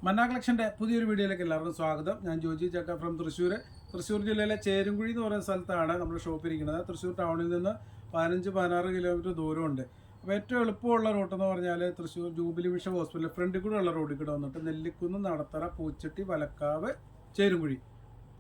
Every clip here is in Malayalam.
മന്ന കളക്ഷൻ്റെ പുതിയൊരു വീഡിയോയിലേക്ക് എല്ലാവർക്കും സ്വാഗതം. ഞാൻ ജോജി ചക്ക ഫ്രം തൃശ്ശൂർ ജില്ലയിലെ ചേരുംകുഴി എന്ന് പറയുന്ന സ്ഥലത്താണ് നമ്മുടെ ഷോപ്പ് ഇരിക്കുന്നത്. തൃശ്ശൂർ ടൗണിൽ നിന്ന് 15-16 കിലോമീറ്റർ ദൂരമുണ്ട്. അപ്പോൾ ഏറ്റവും എളുപ്പമുള്ള റൂട്ടെന്ന് പറഞ്ഞാൽ തൃശ്ശൂർ ജൂബിലി മിഷൻ ഹോസ്പിറ്റൽ ഫ്രണ്ടിൽ കൂടെ ഉള്ള റോഡിൽ കൂടെ വന്നിട്ട് നെല്ലിക്കുന്ന്, നടത്തറ, പൂച്ചട്ടി, വലക്കാവ്, ചേരുംകുഴി.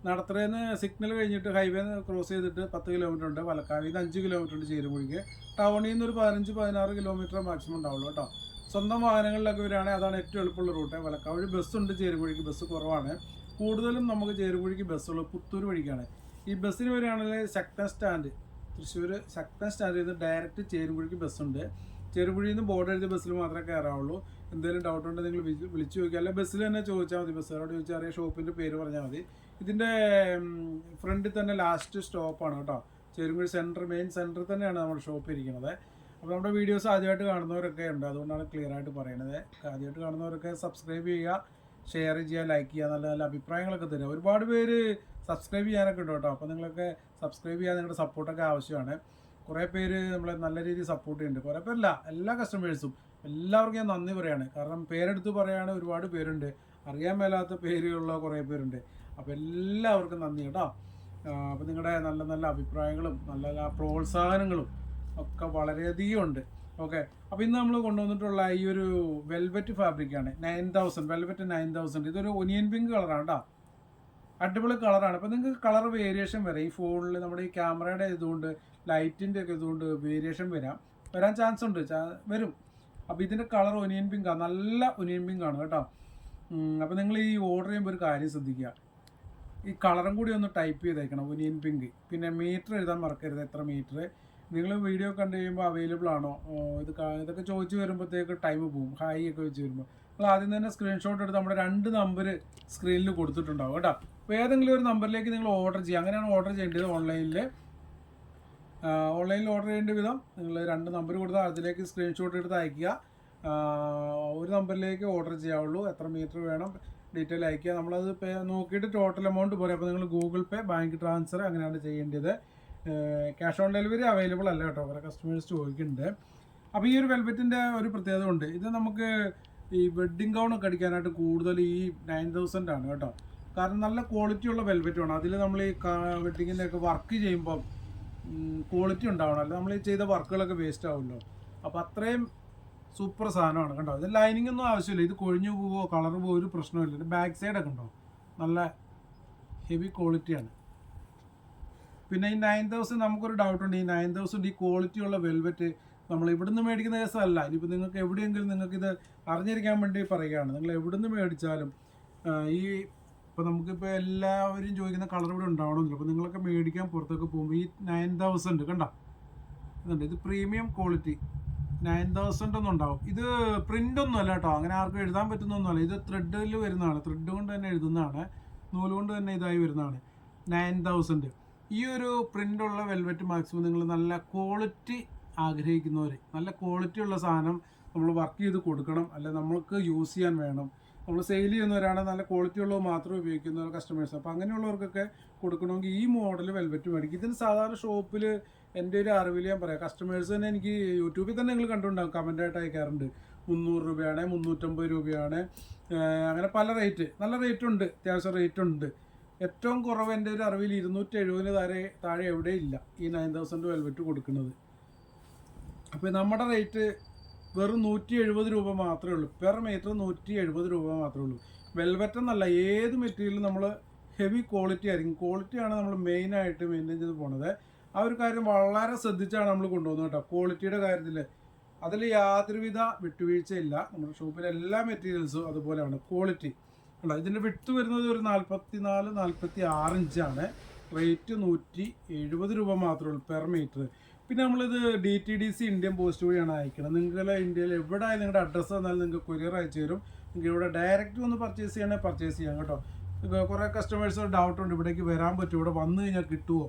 നടത്തറയിൽ നിന്ന് സിഗ്നൽ കഴിഞ്ഞിട്ട് ഹൈവേ ക്രോസ് ചെയ്തിട്ട് 10 കിലോമീറ്റർ ഉണ്ട്. വലക്കാവിൽ നിന്ന് 5 കിലോമീറ്റർ ഉണ്ട് ചേരുംകുഴിക്ക്. ടൗണിൽ നിന്ന് ഒരു 15-16 കിലോമീറ്റർ മാക്സിമം ഉണ്ടാവുള്ളൂ കേട്ടോ. സ്വന്തം വാഹനങ്ങളിലൊക്കെ വരികയാണെങ്കിൽ അതാണ് ഏറ്റവും എളുപ്പമുള്ള റൂട്ട്. വലക്കാവ് വഴി ബസ്സുണ്ട്, ചേരുംകുഴിക്ക് ബസ് കുറവാണ്. കൂടുതലും നമുക്ക് ചേരുംകുഴിക്ക് ബസ്സുള്ളത് പുത്തൂർ വഴിക്കാണ്. ഈ ബസ്സിന് വരികയാണെങ്കിൽ ശക്തൻ സ്റ്റാൻഡ്, തൃശ്ശൂർ ശക്തൻ സ്റ്റാൻഡിൽ നിന്ന് ഡയറക്റ്റ് ചേരുംകുഴിക്ക് ബസ്സുണ്ട്. ചേരുംകുഴിയിൽ നിന്ന് ബോർഡ് എഴുതിയ ബസ്സിൽ മാത്രമേ കയറാവുള്ളൂ. എന്തെങ്കിലും ഡൗട്ട് ഉണ്ടെങ്കിൽ നിങ്ങൾ വിളിച്ചു ചോദിക്കുക, അല്ലെങ്കിൽ ബസ്സിൽ തന്നെ ചോദിച്ചാൽ മതി. ബസ്സുകാരോട് ചോദിച്ചാൽ അറിയാം, ഷോപ്പിൻ്റെ പേര് പറഞ്ഞാൽ മതി. ഇതിൻ്റെ ഫ്രണ്ടിൽ തന്നെ ലാസ്റ്റ് സ്റ്റോപ്പാണ് കേട്ടോ. ചേരുംകുഴി മെയിൻ സെൻറ്ററിൽ തന്നെയാണ് നമ്മുടെ ഷോപ്പ് ഇരിക്കുന്നത്. അപ്പോൾ നമ്മുടെ വീഡിയോസ് ആദ്യമായിട്ട് കാണുന്നവരൊക്കെ ഉണ്ട്, അതുകൊണ്ടാണ് ക്ലിയർ ആയിട്ട് പറയുന്നത്. ആദ്യമായിട്ട് കാണുന്നവരൊക്കെ സബ്സ്ക്രൈബ് ചെയ്യുക, ഷെയർ ചെയ്യുക, ലൈക്ക് ചെയ്യുക, നല്ല നല്ല അഭിപ്രായങ്ങളൊക്കെ തരിക. ഒരുപാട് പേര് സബ്സ്ക്രൈബ് ചെയ്യാനൊക്കെ ഉണ്ട് കേട്ടോ. അപ്പോൾ നിങ്ങളൊക്കെ സബ്സ്ക്രൈബ് ചെയ്യാൻ നിങ്ങളുടെ സപ്പോർട്ടൊക്കെ ആവശ്യമാണ്. കുറേ പേര് നമ്മളെ നല്ല രീതിയിൽ സപ്പോർട്ട് ചെയ്യുന്നുണ്ട്. കുറേ പേരല്ല, എല്ലാ കസ്റ്റമേഴ്സും എല്ലാവർക്കും ഞാൻ നന്ദി പറയുകയാണ്. കാരണം പേരെടുത്ത് പറയുകയാണ്, ഒരുപാട് പേരുണ്ട്, അറിയാൻ മേലാത്ത പേരുള്ള കുറേ പേരുണ്ട്. അപ്പോൾ എല്ലാവർക്കും നന്ദി കേട്ടോ. അപ്പോൾ നിങ്ങളുടെ നല്ല നല്ല അഭിപ്രായങ്ങളും നല്ല നല്ല പ്രോത്സാഹനങ്ങളും ഒക്കെ വളരെയധികം ഉണ്ട്. ഓക്കെ, അപ്പോൾ ഇന്ന് നമ്മൾ കൊണ്ടുവന്നിട്ടുള്ള ഈ ഒരു വെൽവെറ്റ് ഫാബ്രിക്കാണ് 9000 വെൽവെറ്റ് 9000. ഇതൊരു ഒനിയൻ പിങ്ക് കളറാണ് കേട്ടോ. അടിപൊളി കളറാണ്. അപ്പോൾ നിങ്ങൾക്ക് കളർ വേരിയേഷൻ വരാം. ഈ ഫോണിൽ നമ്മുടെ ഈ ക്യാമറയുടെ ഇതുകൊണ്ട് ലൈറ്റിൻ്റെ ഒക്കെ ഇതുകൊണ്ട് വേരിയേഷൻ വരാൻ ചാൻസ് ഉണ്ട്, വരും. അപ്പോൾ ഇതിൻ്റെ കളർ ഒനിയൻ പിങ്കാണ്, നല്ല ഒനിയൻ പിങ്കാണ് കേട്ടോ. അപ്പോൾ നിങ്ങൾ ഈ ഓർഡർ ചെയ്യുമ്പോൾ ഒരു കാര്യം ശ്രദ്ധിക്കുക, ഈ കളറും കൂടി ഒന്ന് ടൈപ്പ് ചെയ്തേക്കണം, ഒനിയൻ പിങ്ക്. പിന്നെ മീറ്റർ എഴുതാൻ മറക്കരുത്, എത്ര മീറ്റർ. നിങ്ങൾ വീഡിയോ കണ്ടു കഴിയുമ്പോൾ അവൈലബിൾ ആണോ ഇതൊക്കെ ചോദിച്ച് വരുമ്പോഴത്തേക്ക് ടൈം പോകും. ഹായ് ഒക്കെ വെച്ച് വരുമ്പോൾ നിങ്ങൾ ആദ്യം തന്നെ സ്ക്രീൻഷോട്ട് എടുത്ത് നമ്മുടെ 2 നമ്പർ സ്ക്രീനിൽ കൊടുത്തിട്ടുണ്ടാവും കേട്ടോ. അപ്പോൾ ഏതെങ്കിലും ഒരു നമ്പറിലേക്ക് നിങ്ങൾ ഓർഡർ ചെയ്യുക. അങ്ങനെയാണ് ഓർഡർ ചെയ്യേണ്ടത്. ഓൺലൈനിൽ ഓർഡർ ചെയ്യേണ്ട വിധം നിങ്ങൾ 2 നമ്പർ കൊടുത്താൽ അതിലേക്ക് സ്ക്രീൻഷോട്ട് എടുത്ത് അയയ്ക്കുക. ഒരു നമ്പറിലേക്ക് ഓർഡർ ചെയ്യാവുള്ളൂ. എത്ര മീറ്റർ വേണം ഡീറ്റെയിൽ അയയ്ക്കുക. നമ്മളത് നോക്കിയിട്ട് ടോട്ടൽ എമൗണ്ട് പോരെ. അപ്പോൾ നിങ്ങൾ ഗൂഗിൾ പേ, ബാങ്ക് ട്രാൻസ്ഫർ അങ്ങനെയാണ് ചെയ്യേണ്ടത്. ക്യാഷ് ഓൺ ഡെലിവറി അവൈലബിൾ അല്ല കേട്ടോ, കുറേ കസ്റ്റമേഴ്സ് ചോദിക്കുന്നുണ്ട്. അപ്പോൾ ഈ ഒരു വെൽവെറ്റിൻ്റെ ഒരു പ്രത്യേകത ഉണ്ട്. ഇത് നമുക്ക് ഈ വെഡ്ഡിങ് ഗൗണൊക്കെ അടിക്കാനായിട്ട് കൂടുതൽ ഈ 9000 ആണ് കേട്ടോ. കാരണം നല്ല ക്വാളിറ്റിയുള്ള വെൽവെറ്റ് വേണം. അതിൽ നമ്മൾ ഈ വെഡ്ഡിങ്ങിൻ്റെ ഒക്കെ വർക്ക് ചെയ്യുമ്പം ക്വാളിറ്റി ഉണ്ടാവണം, അല്ല നമ്മൾ ഈ ചെയ്ത വർക്കുകളൊക്കെ വേസ്റ്റ് ആവുമല്ലോ. അപ്പോൾ അത്രയും സൂപ്പർ സാധനമാണ് കണ്ടോ. ഇത് ലൈനിങ് ഒന്നും ആവശ്യമില്ല, ഇത് കൊഴിഞ്ഞു പോവോ കളർ പോവോ ഒരു പ്രശ്നമില്ല. ഇത് ബാക്ക് സൈഡൊക്കെ ഉണ്ടോ, നല്ല ഹെവി ക്വാളിറ്റിയാണ്. പിന്നെ ഈ 9000 നമുക്കൊരു ഡൗട്ടുണ്ട്. ഈ 9000 ഈ ക്വാളിറ്റിയുള്ള വെൽവെറ്റ് നമ്മൾ ഇവിടുന്ന് മേടിക്കുന്ന കേസല്ല. ഇനിയിപ്പോൾ നിങ്ങൾക്ക് എവിടെയെങ്കിലും നിങ്ങൾക്കിത് അറിഞ്ഞിരിക്കാൻ വേണ്ടി പറയുകയാണ്, നിങ്ങൾ എവിടുന്ന് മേടിച്ചാലും ഈ ഇപ്പോൾ നമുക്കിപ്പോൾ എല്ലാവരും ചോദിക്കുന്ന കളർ ഇവിടെ ഉണ്ടാവണമെന്നില്ല. അപ്പോൾ നിങ്ങളൊക്കെ മേടിക്കാൻ പുറത്തൊക്കെ പോകുമ്പോൾ ഈ 9000 കണ്ടോ, ഇതുണ്ട്. ഇത് പ്രീമിയം ക്വാളിറ്റി 9000 ഒന്നും ഉണ്ടാവും. ഇത് പ്രിൻ്റ് ഒന്നും അല്ല കേട്ടോ, അങ്ങനെ ആർക്കും എഴുതാൻ പറ്റുന്നൊന്നുമല്ല. ഇത് ത്രെഡിൽ വരുന്നതാണ്, ത്രെഡ് കൊണ്ട് തന്നെ എഴുതുന്നതാണ്, നൂല് കൊണ്ട് തന്നെ ഇതായി വരുന്നതാണ് 9000. ഈ ഒരു പ്രിൻ്റുള്ള വെൽവെറ്റ് മാക്സിമം നിങ്ങൾ നല്ല ക്വാളിറ്റി ആഗ്രഹിക്കുന്നവർ, നല്ല ക്വാളിറ്റി ഉള്ള സാധനം നമ്മൾ വർക്ക് ചെയ്ത് കൊടുക്കണം, അല്ലെ നമ്മൾക്ക് യൂസ് ചെയ്യാൻ വേണം. നമ്മൾ സെയിൽ ചെയ്യുന്നവരാണ്, നല്ല ക്വാളിറ്റി ഉള്ളത് മാത്രം ഉപയോഗിക്കുന്ന കസ്റ്റമേഴ്സ്. അപ്പോൾ അങ്ങനെയുള്ളവർക്കൊക്കെ കൊടുക്കണമെങ്കിൽ ഈ മോഡൽ വെൽവെറ്റ് മേടിക്കും. ഇതിന് സാധാരണ ഷോപ്പിൽ എൻ്റെ ഒരു അറിവിൽ ഞാൻ പറയാം, കസ്റ്റമേഴ്സ് തന്നെ എനിക്ക് യൂട്യൂബിൽ തന്നെ നിങ്ങൾ കണ്ടുണ്ടാകും, കമൻറ്റായിട്ട് അയക്കാറുണ്ട്. 300 രൂപയാണ്, 350 രൂപയാണ്, അങ്ങനെ പല റേറ്റ്, നല്ല റേറ്റ് ഉണ്ട്, അത്യാവശ്യം റേറ്റ് ഉണ്ട്. ഏറ്റവും കുറവ് എൻ്റെ ഒരു അറിവിൽ 270 താഴെ എവിടെയില്ല ഈ 9000 വെൽവെറ്റ് കൊടുക്കുന്നത്. അപ്പോൾ നമ്മുടെ റേറ്റ് വെറും 170 രൂപ മാത്രമേ ഉള്ളൂ. പെർ മീറ്റർ 170 രൂപ മാത്രമേ ഉള്ളൂ. വെൽവെറ്റ് എന്നല്ല, ഏത് മെറ്റീരിയലും നമ്മൾ ഹെവി ക്വാളിറ്റി ആയിരിക്കും. ക്വാളിറ്റിയാണ് നമ്മൾ മെയിനായിട്ട് മെയിൻറ്റെയിൻ ചെയ്ത് പോണത്. ആ ഒരു കാര്യം വളരെ ശ്രദ്ധിച്ചാണ് നമ്മൾ കൊണ്ടുപോകുന്നത് കേട്ടോ. ക്വാളിറ്റിയുടെ കാര്യത്തിൽ അതിൽ യാതൊരുവിധ വിട്ടുവീഴ്ചയില്ല. നമ്മുടെ ഷോപ്പിലെ എല്ലാ മെറ്റീരിയൽസും അതുപോലെയാണ് ക്വാളിറ്റി. അല്ല, ഇതിൻ്റെ വിട്ട് വരുന്നത് ഒരു 44-46 ഇഞ്ചാണ്. റേറ്റ് 170 രൂപ മാത്രമേ ഉള്ളൂ പെർ മീറ്റർ. പിന്നെ നമ്മളിത് DTDC ഇന്ത്യൻ പോസ്റ്റ് വഴിയാണ് അയക്കുന്നത്. നിങ്ങൾ ഇന്ത്യയിൽ എവിടെ ആയാലും നിങ്ങളുടെ അഡ്രസ്സ് തന്നാൽ നിങ്ങൾക്ക് കൊറിയർ അയച്ചു തരും. നിങ്ങൾക്ക് ഇവിടെ ഡയറക്റ്റ് ഒന്ന് പർച്ചേസ് ചെയ്യണമെങ്കിൽ പർച്ചേസ് ചെയ്യാം കേട്ടോ. കുറേ കസ്റ്റമേഴ്സ് ഡൗട്ടുണ്ട്, ഇവിടേക്ക് വരാൻ പറ്റുമോ, ഇവിടെ വന്നു കഴിഞ്ഞാൽ കിട്ടുമോ?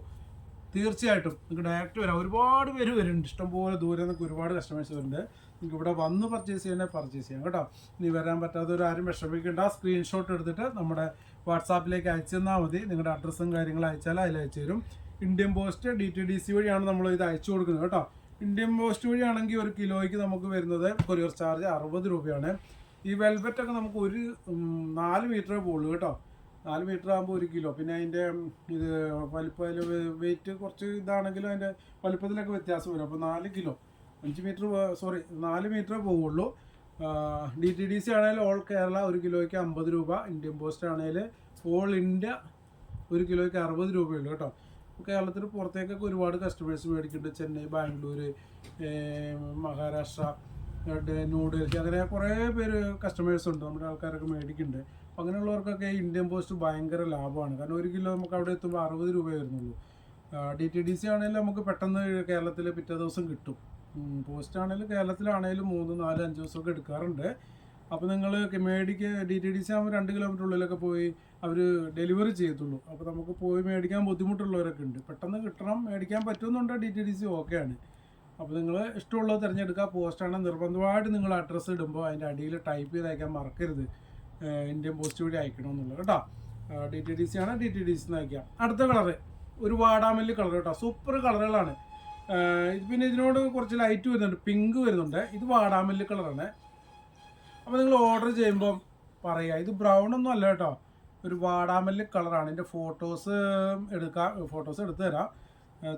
തീർച്ചയായിട്ടും നിങ്ങൾക്ക് ഡയറക്റ്റ് വരാം. ഒരുപാട് പേര് വരുന്നുണ്ട്, ഇഷ്ടംപോലെ ദൂരെ നിന്നൊക്കെ ഒരുപാട് കസ്റ്റമേഴ്സ് വരുന്നുണ്ട്. നിങ്ങൾക്ക് ഇവിടെ വന്ന് പർച്ചേസ് ചെയ്യണമെങ്കിൽ പർച്ചേസ് ചെയ്യാം കേട്ടോ. ഇനി വരാൻ പറ്റാത്തവരാരും വിഷമിക്കേണ്ട. സ്ക്രീൻഷോട്ട് എടുത്തിട്ട് നമ്മുടെ വാട്സാപ്പിലേക്ക് അയച്ചു തന്നാൽ മതി. നിങ്ങളുടെ അഡ്രസ്സും കാര്യങ്ങളും അയച്ചാൽ അതിൽ അയച്ചു തരും. ഇന്ത്യൻ പോസ്റ്റ് DTDC വഴിയാണ് നമ്മൾ ഇത് അയച്ചു കൊടുക്കുന്നത് കേട്ടോ. ഇന്ത്യൻ പോസ്റ്റ് വഴിയാണെങ്കിൽ 1 കിലോയ്ക്ക് നമുക്ക് വരുന്നത് കൊറിയർ ചാർജ് 60 രൂപയാണ്. ഈ വെൽവെറ്റൊക്കെ നമുക്ക് 4 മീറ്ററേ പോകുള്ളൂ കേട്ടോ. 4 മീറ്റർ ആകുമ്പോൾ 1 കിലോ. പിന്നെ അതിൻ്റെ ഇത് വലിപ്പത്തിൽ വെയിറ്റ് കുറച്ച് ഇതാണെങ്കിലും അതിൻ്റെ വലിപ്പത്തിലൊക്കെ വ്യത്യാസം വരും. അപ്പോൾ 4 കിലോ 4 മീറ്ററേ പോവുള്ളൂ. DTDC ആണെങ്കിൽ ഓൾ കേരള 1 കിലോയ്ക്ക് 50 രൂപ. ഇന്ത്യൻ പോസ്റ്റ് ആണെങ്കിൽ ഓൾ ഇന്ത്യ 1 കിലോയ്ക്ക് 60 രൂപയുള്ളൂ കേട്ടോ. കേരളത്തിന് പുറത്തേക്കൊക്കെ ഒരുപാട് കസ്റ്റമേഴ്സ് മേടിക്കുന്നുണ്ട്. ചെന്നൈ, ബാംഗ്ലൂർ, മഹാരാഷ്ട്ര, ന്യൂഡൽഹി, അങ്ങനെ കുറേ പേര് കസ്റ്റമേഴ്സ് ഉണ്ട്. നമ്മുടെ ആൾക്കാരൊക്കെ മേടിക്കുന്നുണ്ട്. അപ്പോൾ അങ്ങനെയുള്ളവർക്കൊക്കെ ഇന്ത്യൻ പോസ്റ്റ് ഭയങ്കര ലാഭമാണ്. കാരണം 1 കിലോ നമുക്ക് അവിടെ എത്തുമ്പോൾ 60 രൂപ വരുന്നുള്ളൂ. DTDC ആണെങ്കിലും നമുക്ക് പെട്ടെന്ന് കേരളത്തിൽ പിറ്റേ ദിവസം കിട്ടും. പോസ്റ്റ് ആണെങ്കിലും കേരളത്തിലാണെങ്കിലും 3, 4, 5 ദിവസമൊക്കെ എടുക്കാറുണ്ട്. അപ്പോൾ നിങ്ങൾ DTDC ആകുമ്പോൾ 2 കിലോമീറ്റർ ഉള്ളിലൊക്കെ പോയി അവർ ഡെലിവറി ചെയ്യത്തുള്ളൂ. അപ്പോൾ നമുക്ക് പോയി മേടിക്കാൻ ബുദ്ധിമുട്ടുള്ളവരൊക്കെ ഉണ്ട്. പെട്ടെന്ന് കിട്ടണം, മേടിക്കാൻ പറ്റുമെന്നുണ്ട് DTDC ഓക്കെയാണ്. അപ്പോൾ നിങ്ങൾ ഇഷ്ടമുള്ളത് തിരഞ്ഞെടുക്കുക. പോസ്റ്റാണ് നിർബന്ധമായിട്ട് നിങ്ങൾ അഡ്രസ്സ് ഇടുമ്പോൾ അതിൻ്റെ അടിയിൽ ടൈപ്പ് ചെയ്ത് അയക്കാൻ മറക്കരുത്, ഇന്ത്യൻ പോസ്റ്റ് വഴി അയക്കണമെന്നുള്ളത് കേട്ടോ. DTDC ആണ്, DTDC എന്ന് അയക്കാം. അടുത്ത കളറ് ഒരു വാടാമല്ലി കളർ കേട്ടോ. സൂപ്പർ കളറുകളാണ്. പിന്നെ ഇതിനോട് കുറച്ച് ലൈറ്റ് വരുന്നുണ്ട്, പിങ്ക് വരുന്നുണ്ട്. ഇത് വാടാമല്ലി കളറാണ്. അപ്പോൾ നിങ്ങൾ ഓർഡർ ചെയ്യുമ്പം പറയുക ഇത് ബ്രൗൺ ഒന്നും അല്ല കേട്ടോ, ഒരു വാടാമല്ലി കളറാണ്. ഇതിൻ്റെ ഫോട്ടോസ് എടുത്ത് തരാം.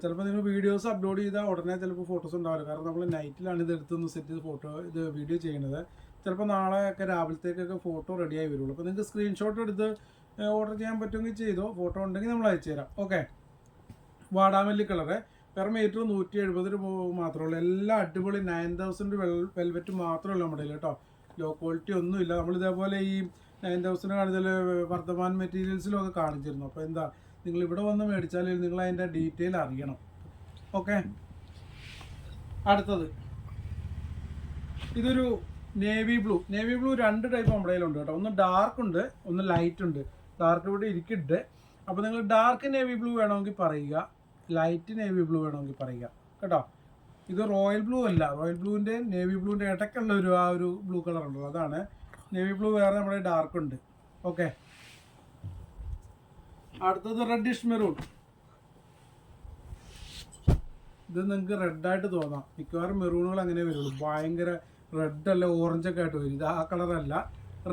ചിലപ്പോൾ നിങ്ങൾ വീഡിയോസ് അപ്ലോഡ് ചെയ്താൽ ഉടനെ ചിലപ്പോൾ ഫോട്ടോസ് ഉണ്ടാവില്ല. കാരണം നമ്മൾ നൈറ്റിലാണ് ഇത് എടുത്തൊന്ന് സെറ്റ് ചെയ്ത് വീഡിയോ ചെയ്യുന്നത്. ചിലപ്പോൾ നാളെ ഒക്കെ രാവിലത്തേക്കൊക്കെ ഫോട്ടോ റെഡിയായി വരുള്ളൂ. അപ്പോൾ നിങ്ങൾക്ക് സ്ക്രീൻഷോട്ട് എടുത്ത് ഓർഡർ ചെയ്യാൻ പറ്റുമെങ്കിൽ ചെയ്തോ, ഫോട്ടോ ഉണ്ടെങ്കിൽ നമ്മൾ അയച്ചു തരാം. ഓക്കെ, വാടാമല്ലി കളറ് പെർ മീറ്റർ 170 രൂപ മാത്രമേ ഉള്ളൂ. എല്ലാം അടിപൊളി 9000 വെൽവെറ്റ് മാത്രമേ ഉള്ളൂ നമ്മുടെ കേട്ടോ. ലോ ക്വാളിറ്റി ഒന്നുമില്ല. നമ്മളിതേപോലെ ഈ 9000 കാണിച്ചാൽ വർദ്ധമാൻ മെറ്റീരിയൽസിലൊക്കെ കാണിച്ചിരുന്നു. അപ്പോൾ എന്താ, നിങ്ങൾ ഇവിടെ വന്ന് മേടിച്ചാൽ നിങ്ങൾ അതിൻ്റെ ഡീറ്റെയിൽ അറിയണം. ഓക്കെ, അടുത്തത് ഇതൊരു നേവി ബ്ലൂ. 2 ടൈപ്പ് നമ്മുടെ കയ്യിലുണ്ട് കേട്ടോ. ഒന്ന് ഡാർക്ക് ഉണ്ട്, ഒന്ന് ലൈറ്റ് ഉണ്ട്. ഡാർക്ക് ഇവിടെ ഇരിക്കുന്നുണ്ട്. അപ്പോൾ നിങ്ങൾ ഡാർക്ക് നേവി ബ്ലൂ വേണമെങ്കിൽ പറയുക, ലൈറ്റ് നേവി ബ്ലൂ വേണമെങ്കിൽ പറയുക കേട്ടോ. ഇത് റോയൽ ബ്ലൂ അല്ല, റോയൽ ബ്ലൂവിൻ്റെ നേവി ബ്ലൂവിൻ്റെ ഇടയ്ക്കുള്ള ഒരു ബ്ലൂ കളർ ഉണ്ടല്ലോ, അതാണ് നേവി ബ്ലൂ. വേറെ നമ്മുടെ ഡാർക്ക് ഉണ്ട്. ഓക്കെ, അടുത്തത് റെഡിഷ് മെറൂൺ. ഇത് നിങ്ങൾക്ക് റെഡായിട്ട് തോന്നാം, മിക്കവാറും മെറൂണുകൾ അങ്ങനെ വരുള്ളൂ. ഭയങ്കര റെഡ് അല്ല, ഓറഞ്ചൊക്കെ ആയിട്ട് വരും. ഇത് ആ കളറല്ല,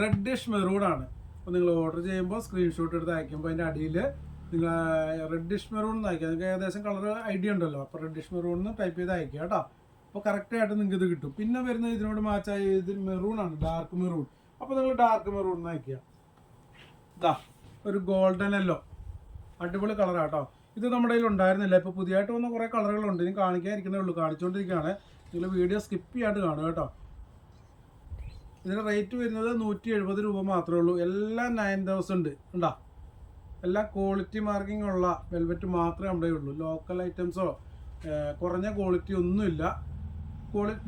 റെഡിഷ് മെറൂണാണ്. അപ്പോൾ നിങ്ങൾ ഓർഡർ ചെയ്യുമ്പോൾ സ്ക്രീൻഷോട്ട് എടുത്ത് അയക്കുമ്പോൾ അതിൻ്റെ അടിയിൽ നിങ്ങൾ റെഡിഷ് മെറൂൺ എന്ന് അയക്കുക. നിങ്ങൾക്ക് ഏകദേശം കളർ ഐഡിയ ഉണ്ടല്ലോ. അപ്പോൾ റെഡിഷ് മെറൂൺ എന്ന് ടൈപ്പ് ചെയ്ത് അയക്കുക കേട്ടോ. അപ്പോൾ കറക്റ്റായിട്ട് നിങ്ങൾക്ക് ഇത് കിട്ടും. പിന്നെ വരുന്നത് ഇതിനോട് മാച്ചായി ഇത് മെറൂണാണ്, ഡാർക്ക് മെറൂൺ. അപ്പോൾ നിങ്ങൾ ഡാർക്ക് മെറൂൺ എന്ന് അയക്കുക. ഇതാ ഒരു ഗോൾഡൻ യെല്ലോ, അടിപൊളി കളറാട്ടോ. ഇത് നമ്മുടെ കയ്യിൽ ഉണ്ടായിരുന്നില്ല, ഇപ്പോൾ പുതിയതായിട്ട് വന്ന കുറേ കളറുകളുണ്ട്. ഇനി കാണിക്കാതിരിക്കുന്നേ ഉള്ളൂ, കാണിച്ചുകൊണ്ടിരിക്കുകയാണ്. നിങ്ങൾ വീഡിയോ സ്കിപ്പ് ചെയ്യാണ്ട് കാണുക കേട്ടോ. ഇതിൻ്റെ റേറ്റ് വരുന്നത് 170 രൂപ മാത്രമേ ഉള്ളൂ. എല്ലാം 9000 ഉണ്ടോ. എല്ലാം ക്വാളിറ്റി മാർക്കിംഗ് ഉള്ള വെൽവെറ്റ് മാത്രമേ നമ്മുടെ ഉള്ളൂ. ലോക്കൽ ഐറ്റംസോ കുറഞ്ഞ ക്വാളിറ്റി ഒന്നുമില്ല.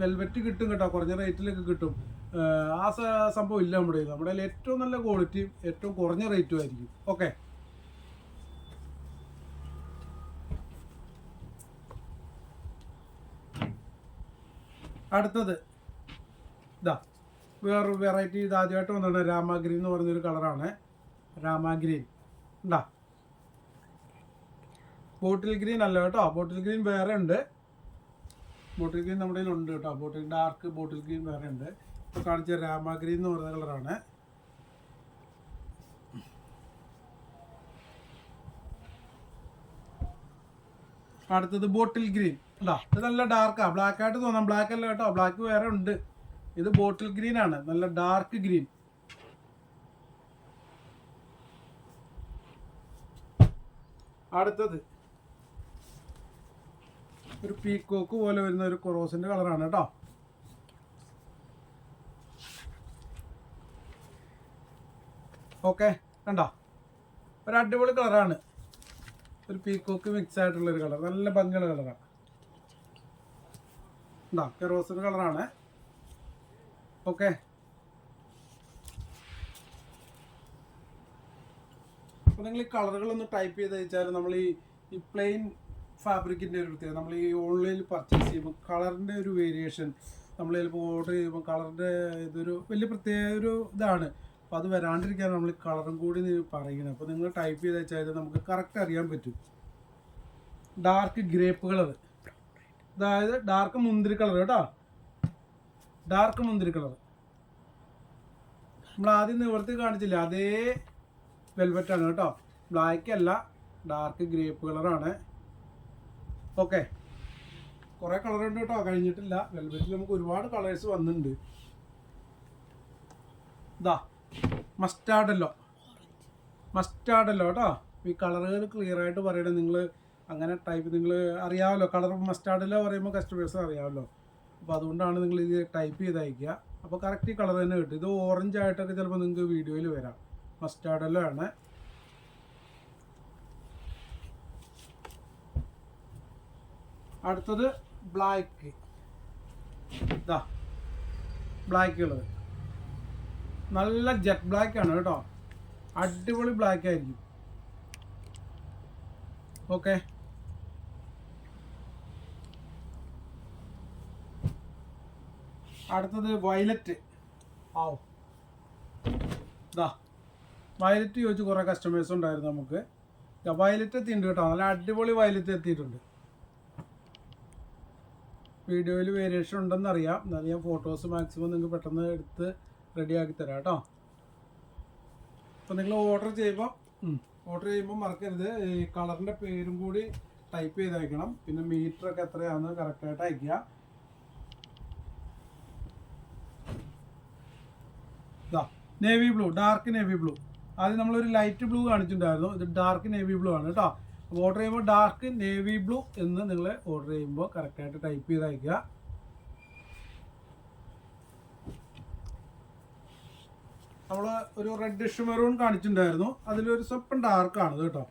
വെൽവെറ്റ് കിട്ടും കേട്ടോ, കുറഞ്ഞ റേറ്റിലൊക്കെ കിട്ടും. ആ സംഭവം ഇല്ല നമ്മുടെ കയ്യിൽ. നമ്മുടെ കയ്യിൽ ഏറ്റവും നല്ല ക്വാളിറ്റിയും ഏറ്റവും കുറഞ്ഞ റേറ്റും ആയിരിക്കും. ഓക്കെ, അടുത്തത് ഇതാ വേറൊരു വെറൈറ്റി. ഇത് ആദ്യമായിട്ട് വന്നിട്ടുണ്ട്. രാമാഗ്രീൻ എന്ന് പറഞ്ഞൊരു കളറാണ്. രാമാഗ്രീൻ ഉണ്ടാ, ബോട്ടിൽ ഗ്രീൻ അല്ല കേട്ടോ. ബോട്ടിൽ ഗ്രീൻ വേറെ ഉണ്ട്. ബോട്ടിൽ ഗ്രീൻ നമ്മുടെ കയ്യിലുണ്ട് കേട്ടോ. ഡാർക്ക് ബോട്ടിൽ ഗ്രീൻ വേറെ ഉണ്ട്. ഇപ്പോൾ കാണിച്ച രാമാഗ്രീൻ എന്ന് പറയുന്ന കളറാണ്. അടുത്തത് ബോട്ടിൽ ഗ്രീൻ. ഇത് നല്ല ഡാർക്കാ, ബ്ലാക്ക് ആയിട്ട് തോന്നാം. ബ്ലാക്ക് അല്ല കേട്ടോ, ബ്ലാക്ക് വേറെ ഉണ്ട്. ഇത് ബോട്ടിൽ ഗ്രീൻ ആണ്, നല്ല ഡാർക്ക് ഗ്രീൻ. അടുത്തത് ഒരു പീക്കോക്ക് പോലെ വരുന്ന ഒരു ക്രോസിന്റെ കളറാണ് കേട്ടോ. ഓക്കെ, കണ്ടോ, ഒരു അടിപൊളി കളറാണ്. ഒരു പീക്കോക്ക് മിക്സ് ആയിട്ടുള്ളൊരു കളർ, നല്ല ഭംഗിയുള്ള കളറാണ്. റോസിന്റെ കളറാണ്. ഓക്കെ, അപ്പോൾ നിങ്ങൾ ഈ കളറുകളൊന്ന് ടൈപ്പ് ചെയ്ത് വെച്ചാൽ നമ്മൾ ഈ പ്ലെയിൻ ഫാബ്രിക്കിൻ്റെ ഒരു പ്രത്യേകത, നമ്മൾ ഈ ഓൺലൈനിൽ പർച്ചേസ് ചെയ്യുമ്പോൾ കളറിൻ്റെ ഒരു വേരിയേഷൻ നമ്മൾ ചിലപ്പോൾ ഓർഡർ ചെയ്യുമ്പോൾ കളറിൻ്റെ ഇതൊരു വലിയ പ്രത്യേക ഒരു ഇതാണ്. അപ്പോൾ അത് വരാണ്ടിരിക്കാൻ നമ്മൾ കളറും കൂടി പറയുന്നത്. അപ്പോൾ നിങ്ങൾ ടൈപ്പ് ചെയ്ത് വെച്ചാൽ നമുക്ക് കറക്റ്റ് അറിയാൻ പറ്റും. ഡാർക്ക് ഗ്രേപ്പ് കളർ, അതായത് ഡാർക്ക് മുന്തിരി കളർ കേട്ടോ. ഡാർക്ക് മുന്തിരി കളർ നമ്മൾ ആദ്യം നിവർത്തി കാണിച്ചില്ല അതേ വെൽവെറ്റാണ് കേട്ടോ. ബ്ലാക്ക് അല്ല, ഡാർക്ക് ഗ്രേപ്പ് കളറാണ്. ഓക്കെ, കുറേ കളറുണ്ട് കേട്ടോ, കഴിഞ്ഞിട്ടില്ല. വെൽവെറ്റിൽ നമുക്ക് ഒരുപാട് കളേഴ്സ് വന്നിട്ടുണ്ട്. ഇതാ മസ്റ്റാർഡല്ലോ കേട്ടോ. ഈ കളറുകൾ ക്ലിയർ ആയിട്ട് പറയണേ. നിങ്ങൾ അങ്ങനെ ടൈപ്പ് നിങ്ങൾ അറിയാമല്ലോ, കളർ മസ്റ്റാർഡല്ലോ പറയുമ്പോൾ കസ്റ്റമേഴ്സ് അറിയാമല്ലോ. അപ്പോൾ അതുകൊണ്ടാണ് നിങ്ങൾ ഇത് ടൈപ്പ് ചെയ്ത് അയക്കുക. അപ്പോൾ കറക്റ്റ് ഈ കളർ തന്നെ കിട്ടും. ഇത് ഓറഞ്ച് ആയിട്ടൊക്കെ ചിലപ്പോൾ നിങ്ങൾക്ക് വീഡിയോയിൽ വരാം. മസ്റ്റാർഡല്ലോ ആണ്. അടുത്തത് ബ്ലാക്ക്. ഇതാ ബ്ലാക്ക് കളർ, നല്ല ജെറ്റ് ബ്ലാക്ക് ആണ് കേട്ടോ. അടിപൊളി ബ്ലാക്ക് ആയിരിക്കും. ഓക്കെ, അടുത്തത് വയലറ്റ്. ഇതാ വയലറ്റ് ചോദിച്ച് കുറേ കസ്റ്റമേഴ്സ് ഉണ്ടായിരുന്നു നമുക്ക്. വയലറ്റ് എത്തിയിട്ടുണ്ട് കേട്ടോ, നല്ല അടിപൊളി വയലറ്റ് എത്തിയിട്ടുണ്ട്. വീഡിയോയിൽ വേരിയേഷൻ ഉണ്ടെന്നറിയാം, എന്നാലും ഞാൻ ഫോട്ടോസ് മാക്സിമം നിങ്ങൾക്ക് പെട്ടെന്ന് എടുത്ത് റെഡിയാക്കി തരാം കേട്ടോ. അപ്പോൾ നിങ്ങൾ ഓർഡർ ചെയ്യുമ്പോൾ മറക്കരുത് ഈ കളറിൻ്റെ പേരും കൂടി ടൈപ്പ് ചെയ്ത് അയക്കണം. പിന്നെ മീറ്ററൊക്കെ എത്രയാണെന്ന് കറക്റ്റായിട്ട് അയക്കുക. ഇതാ navy blue, dark navy blue. ആദ്യം നമ്മളൊരു ലൈറ്റ് ബ്ലൂ കാണിച്ചിട്ടുണ്ടായിരുന്നു. ഇത് ഡാർക്ക് നേവി ബ്ലൂ ആണ് കേട്ടോ. അപ്പോൾ ഓർഡർ ചെയ്യുമ്പോൾ ഡാർക്ക് നേവി ബ്ലൂ എന്ന് നിങ്ങൾ ഓർഡർ ചെയ്യുമ്പോൾ കറക്റ്റായിട്ട് ടൈപ്പ് ചെയ്ത് അയക്കുക. നമ്മൾ ഒരു റെഡിഷ് മെറൂൺ കാണിച്ചിട്ടുണ്ടായിരുന്നു. അതിലൊരു സ്വപ്പം ഡാർക്കാണിത് കേട്ടോ.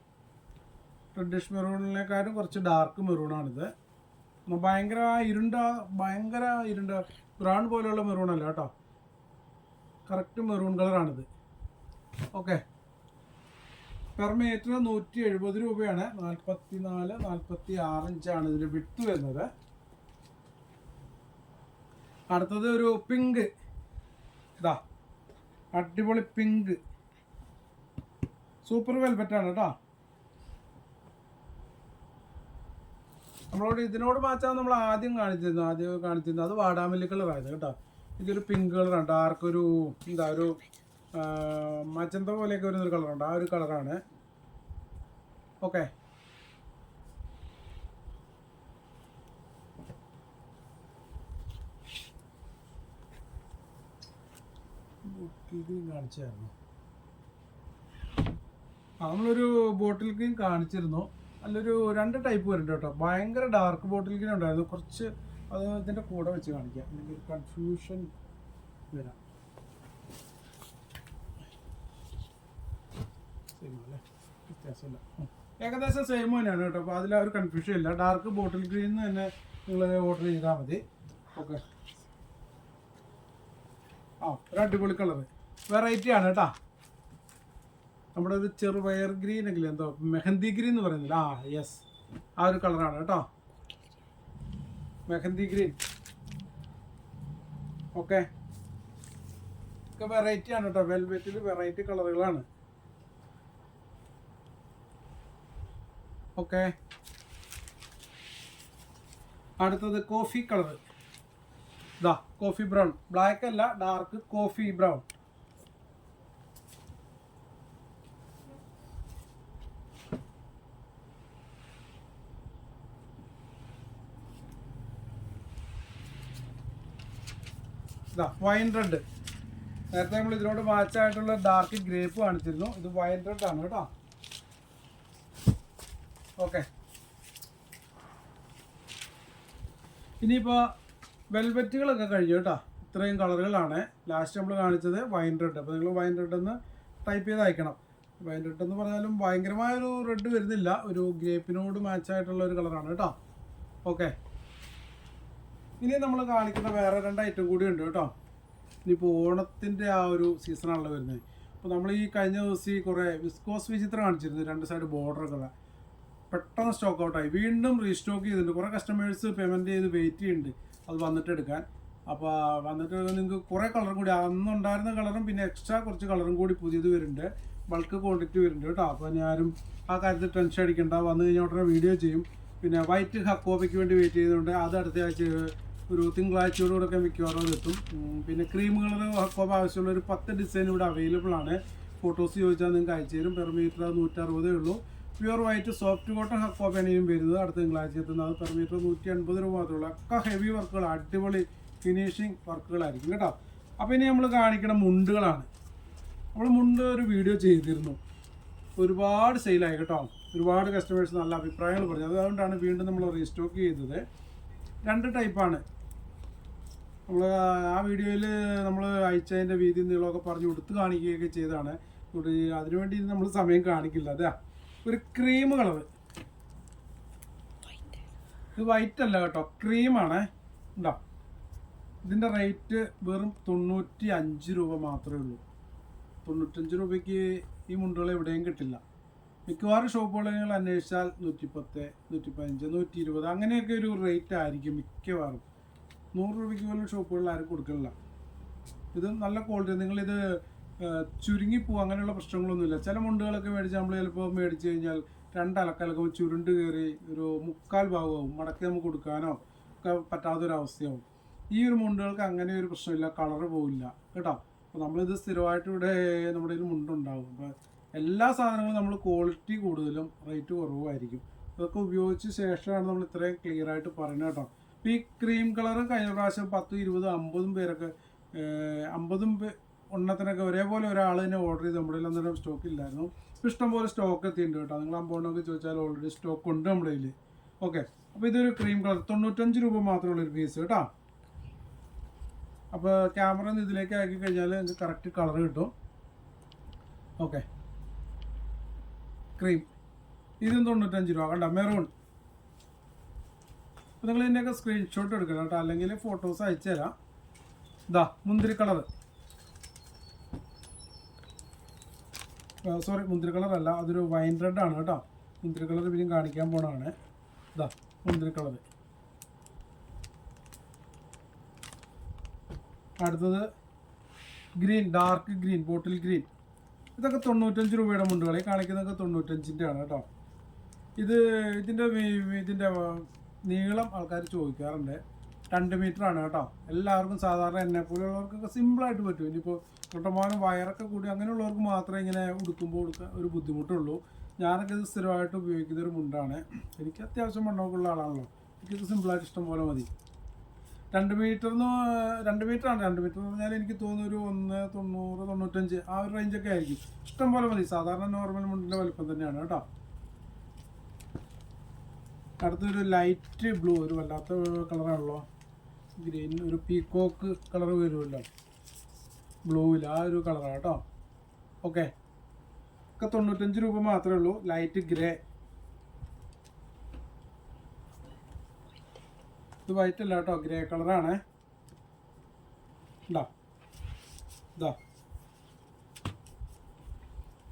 റെഡിഷ് മെറൂണിനെക്കാളും കുറച്ച് ഡാർക്ക് മെറൂണാണിത്. ഭയങ്കര ഇരുണ്ട ബ്രൗൺ പോലെയുള്ള മെറൂൺ അല്ല കേട്ടോ, കറക്റ്റ് മെറൂൺ കളറാണിത്. ഓക്കെ, പെർ മീറ്റർ 170 രൂപയാണ്. 44-46 ഇഞ്ചാണ് ഇതിൻ്റെ വിട്ട് വരുന്നത്. അടുത്തത് ഒരു പിങ്ക്. ഇതാ അടിപൊളി പിങ്ക്, സൂപ്പർ വെൽവെറ്റാണ് കേട്ടോ. നമ്മളോട് ഇതിനോട് മാച്ചാൽ നമ്മൾ ആദ്യം കാണിച്ചിരുന്നു അത് വാടാമല്ലി കളറായത് കേട്ടോ. ഇതൊരു പിങ്ക് കളറാണ്, ഡാർക്ക് ഒരു ഒരു മച്ചന്ത പോലെയൊക്കെ വരുന്നൊരു കളറുണ്ട്, ആ ഒരു കളറാണ്. ഓക്കെ, കാണിച്ചായിരുന്നു. നമ്മളൊരു ബോട്ടിൽ ഗ്രീൻ കാണിച്ചിരുന്നു. അതിലൊരു 2 ടൈപ്പ് വരുന്നുണ്ട് കേട്ടോ. ഭയങ്കര ഡാർക്ക് ബോട്ടിൽ ഗ്രീൻ ഉണ്ടായിരുന്നു. കുറച്ച് അത് ഇതിൻ്റെ കൂടെ വെച്ച് കാണിക്കാം, അല്ലെങ്കിൽ കൺഫ്യൂഷൻ വരാം. അല്ലേ, വ്യത്യാസമില്ല, ഏകദേശം സെയിം തന്നെയാണ് കേട്ടോ. അപ്പോൾ അതിൽ ഒരു കൺഫ്യൂഷൻ ഇല്ല. ഡാർക്ക് ബോട്ടിൽ ഗ്രീൻ തന്നെ നിങ്ങൾ ഓർഡർ ചെയ്താൽ മതി. ഓക്കെ, ഒരു അടിപൊളി കളറ്, വെറൈറ്റി ആണ് കേട്ടോ. നമ്മുടെ ഒരു ചെറുപയർ ഗ്രീൻ എങ്കിലും എന്തോ മെഹന്തി ഗ്രീൻ എന്ന് പറയുന്നില്ല, യെസ്, ആ ഒരു കളറാണ് കേട്ടോ, മെഹന്തി ഗ്രീൻ. ഓക്കെ, ഒക്കെ വെറൈറ്റി ആണ് കേട്ടോ. വെൽവെറ്റിൽ വെറൈറ്റി കളറുകളാണ്. ഓക്കെ, അടുത്തത് കോഫി കളർ. ഇതാ കോഫി ബ്രൗൺ, ബ്ലാക്ക് അല്ല, ഡാർക്ക് കോഫി ബ്രൗൺ. ഇതാ വൈൻ റെഡ്. നേരത്തെ നമ്മൾ ഇതിനോട് മാച്ചായിട്ടുള്ള ഡാർക്ക് ഗ്രേപ്പ് കാണിച്ചിരുന്നു. ഇത് വൈൻ റെഡ് ആണ് കേട്ടോ. ഓക്കെ, ഇനിയിപ്പോൾ വെൽവെറ്റുകളൊക്കെ കഴിഞ്ഞു കേട്ടോ. ഇത്രയും കളറുകളാണ് ലാസ്റ്റ് നമ്മൾ കാണിച്ചത് വൈൻ റെഡ്. അപ്പോൾ നിങ്ങൾ വൈൻ റെഡ് എന്ന് ടൈപ്പ് ചെയ്ത് അയക്കണം. വൈൻ റെഡ് എന്ന് പറഞ്ഞാലും ഭയങ്കരമായൊരു റെഡ് വരുന്നില്ല, ഒരു ഗ്രേപ്പിനോട് മാച്ചായിട്ടുള്ള ഒരു കളറാണ് കേട്ടോ. ഓക്കെ, ഇനി നമ്മൾ കാണിക്കുന്ന വേറെ 2 ഐറ്റം കൂടി ഉണ്ട് കേട്ടോ. ഇനിയിപ്പോൾ ഓണത്തിൻ്റെ ആ ഒരു സീസണാണല്ലോ വരുന്നത്. അപ്പോൾ നമ്മൾ ഈ കഴിഞ്ഞ ദിവസം കുറേ വിസ്കോസ് വിചിത്രം കാണിച്ചിരുന്നു, 2 സൈഡ് ബോർഡറൊക്കെ. പെട്ടെന്ന് സ്റ്റോക്ക് ഔട്ടായി, വീണ്ടും റീസ്റ്റോക്ക് ചെയ്തിട്ടുണ്ട്. കുറേ കസ്റ്റമേഴ്സ് പേയ്മെൻറ്റ് ചെയ്ത് വെയിറ്റ് ചെയ്യുന്നുണ്ട് അത് വന്നിട്ട് എടുക്കാൻ. അപ്പോൾ വന്നിട്ട് നിങ്ങൾക്ക് കുറേ കളറും കൂടി, അന്നുണ്ടായിരുന്ന കളറും പിന്നെ എക്സ്ട്രാ കുറച്ച് കളറും കൂടി പുതിയത് വരുന്നുണ്ട്, ബൾക്ക് ക്വാണ്ടിറ്റി വരുന്നുണ്ട് കേട്ടോ. അപ്പോൾ ഞാനും ആ കാര്യത്തിൽ ടെൻഷൻ അടിക്കേണ്ട, വന്നു കഴിഞ്ഞാൽ ഉടനെ വീഡിയോ ചെയ്യും. പിന്നെ വൈറ്റ് ഹക്കോപ്പയ്ക്ക് വേണ്ടി വെയിറ്റ് ചെയ്തുകൊണ്ട് അത് അടുത്ത ആഴ്ച ഒരു തിങ്കളാഴ്ചയോടുകൂടെ മിക്കവാറും അത് എത്തും. പിന്നെ ക്രീം കളർ ഹക്കോബ ആവശ്യമുള്ള ഒരു 10 ഡിസൈൻ ഇവിടെ അവൈലബിൾ ആണ്. ഫോട്ടോസ് ചോദിച്ചാൽ നിങ്ങൾക്ക് അയച്ചു തരും. പെർ മീറ്റർ 160 ഉള്ളൂ. പ്യുവർ വൈറ്റ് സോഫ്റ്റ് കോട്ടൺ ഹക്കോബയാണ് ഇനിയും വരുന്നത്. അടുത്ത തിങ്കളാഴ്ച എത്തുന്നത്. പെർ മീറ്റർ 150 രൂപ മാത്രമേ ഉള്ളൂ. ഒക്കെ ഹെവി വർക്കുകൾ, അടിപൊളി ഫിനിഷിങ് വർക്കുകളായിരിക്കും കേട്ടോ. അപ്പോൾ ഇനി നമ്മൾ കാണിക്കുന്ന മുണ്ടുകളാണ്. നമ്മൾ മുണ്ട് ഒരു വീഡിയോ ചെയ്തിരുന്നു, ഒരുപാട് സെയിലായി കേട്ടോ. ഒരുപാട് കസ്റ്റമേഴ്സ് നല്ല അഭിപ്രായങ്ങൾ പറഞ്ഞു. അതുകൊണ്ടാണ് വീണ്ടും നമ്മൾ റീസ്റ്റോക്ക് ചെയ്തത്. 2 ടൈപ്പാണ്. നമ്മൾ ആ വീഡിയോയിൽ നമ്മൾ അയച്ചതിൻ്റെ വീതി നീളമൊക്കെ പറഞ്ഞ് കൊടുത്ത് കാണിക്കുകയൊക്കെ ചെയ്തതാണ്. അതിനുവേണ്ടി നമ്മൾ സമയം കാണിക്കില്ല. അതാ ഒരു ക്രീം കളർ, ഇത് വൈറ്റ് അല്ല കേട്ടോ, ക്രീമാണ്. ഉണ്ടോ? ഇതിൻ്റെ റേറ്റ് വെറും 95 രൂപ മാത്രമേ ഉള്ളൂ. 95 രൂപയ്ക്ക് ഈ മുണ്ടുകൾ എവിടെയും കിട്ടില്ല. മിക്കവാറും ഷോപ്പുകളിൽ നിങ്ങൾ അന്വേഷിച്ചാൽ 110, 115, 120 അങ്ങനെയൊക്കെ ഒരു റേറ്റ് ആയിരിക്കും മിക്കവാറും. 100 രൂപയ്ക്ക് പോലും ഷോപ്പുകളിൽ ആരും കൊടുക്കില്ല. ഇത് നല്ല ക്വാളിറ്റി. നിങ്ങളിത് ചുരുങ്ങിപ്പോവും, അങ്ങനെയുള്ള പ്രശ്നങ്ങളൊന്നുമില്ല. ചില മുണ്ടുകളൊക്കെ മേടിച്ച് നമ്മൾ ചിലപ്പോൾ മേടിച്ച് കഴിഞ്ഞാൽ 2 അലക്കലക്കുമ്പോൾ ചുരുണ്ട് കയറി ഒരു 3/4 ഭാഗമാവും. മടക്കി നമുക്ക് കൊടുക്കാനോ ഒക്കെ പറ്റാത്തൊരവസ്ഥയാവും. ഈ ഒരു മുണ്ടുകൾക്ക് അങ്ങനെ ഒരു പ്രശ്നമില്ല, കളറ് പോവില്ല കേട്ടോ. അപ്പോൾ നമ്മളിത് സ്ഥിരമായിട്ട് ഇവിടെ നമ്മുടെ കയ്യിൽ മുണ്ടുണ്ടാകും. അപ്പോൾ എല്ലാ സാധനങ്ങളും നമ്മൾ ക്വാളിറ്റി കൂടുതലും റേറ്റ് കുറവായിരിക്കും. അതൊക്കെ ഉപയോഗിച്ച ശേഷമാണ് നമ്മൾ ഇത്രയും ക്ലിയർ ആയിട്ട് പറയുന്നത് കേട്ടോ. അപ്പോൾ ഈ ക്രീം കളർ കഴിഞ്ഞ പ്രാവശ്യം 10, 20, 50 പേരൊക്കെ 50 എണ്ണത്തിനൊക്കെ ഒരേപോലെ ഒരാൾ തന്നെ ഓർഡർ ചെയ്ത് നമ്മുടെ കയ്യിൽ അന്നേരം സ്റ്റോക്ക് ഇല്ലായിരുന്നു. ഇഷ്ടംപോലെ സ്റ്റോക്ക് എത്തിയിട്ടുണ്ട് കേട്ടോ. നിങ്ങൾ 50 ചോദിച്ചാൽ ഓൾറെഡി സ്റ്റോക്ക് ഉണ്ട് നമ്മുടെ കയ്യിൽ. ഓക്കെ, അപ്പോൾ ഇതൊരു ക്രീം കളർ 95 രൂപ മാത്രമുള്ളൊരു പീസ് കേട്ടോ. അപ്പോൾ ക്യാമറ ഇതിലേക്ക് ആക്കി കഴിഞ്ഞാൽ നിങ്ങൾക്ക് കറക്റ്റ് കളർ കിട്ടും. ഓക്കെ, ക്രീം ഇതും 95 രൂപ കണ്ട, മെറൂൺ. അപ്പോൾ നിങ്ങൾ ഇതിൻ്റെയൊക്കെ സ്ക്രീൻഷോട്ട് എടുക്കണം കേട്ടോ, അല്ലെങ്കിൽ ഫോട്ടോസ് അയച്ചു തരാം. ഇതാ മുന്തിരി കളർ, സോറി മുന്തിരി കളർ അല്ല, അതൊരു വൈൻ റെഡ് ആണ് കേട്ടോ. മുന്തിരി കളർ പിന്നെയും കാണിക്കാൻ പോണതാണ്. ഇതാ മുന്തിരി കളർ. അടുത്തത് green, dark green, bottle green. ഇതൊക്കെ 95 രൂപയുടെ മുണ്ടുകളെ കാണിക്കുന്നതൊക്കെ 95ൻ്റെ ആണ് കേട്ടോ. ഇതിൻ്റെ നീളം ആൾക്കാർ ചോദിക്കാറുണ്ട്. 2 മീറ്റർ ആണ് കേട്ടോ. എല്ലാവർക്കും സാധാരണ എന്നെ പോലെയുള്ളവർക്കൊക്കെ സിമ്പിളായിട്ട് പറ്റും. ഇനിയിപ്പോൾ തൊട്ടമാനം വയറൊക്കെ കൂടി അങ്ങനെയുള്ളവർക്ക് മാത്രമേ ഇങ്ങനെ ഉടുക്കുമ്പോൾ ഒരു ബുദ്ധിമുട്ടുള്ളൂ. ഞാനൊക്കെ ഇത് സ്ഥിരമായിട്ട് ഉപയോഗിക്കുന്ന ഒരു മുണ്ടാണ്. എനിക്ക് അത്യാവശ്യം വണ്ണമൊക്കെ ഉള്ള ആളാണല്ലോ, എനിക്കിത് സിമ്പിളായിട്ട് ഇഷ്ടം പോലെ മതി. 2 മീറ്ററിന് 2 മീറ്ററാണ്. 2 മീറ്റർ എന്ന് പറഞ്ഞാൽ എനിക്ക് തോന്നുന്നു ഒരു 190, 95 ആ ഒരു റേഞ്ചൊക്കെ ആയിരിക്കും. ഇഷ്ടം പോലെ മതി. സാധാരണ നോർമൽ മുണ്ടിൻ്റെ വലുപ്പം തന്നെയാണ് കേട്ടോ. അടുത്തൊരു ലൈറ്റ് ബ്ലൂ, ഒരു വല്ലാത്ത കളറാണല്ലോ. ഗ്രീൻ, ഒരു പീക്കോക്ക് കളർ വരുമല്ലോ ബ്ലൂവിൽ, ആ ഒരു കളറാണ് കേട്ടോ. ഓക്കെ, ഒക്കെ 95 രൂപ മാത്രമേ ഉള്ളൂ. ലൈറ്റ് ഗ്രേ, ഇത് വൈറ്റ് അല്ല കേട്ടോ, ഗ്രേ കളറാണ്. ഇതാ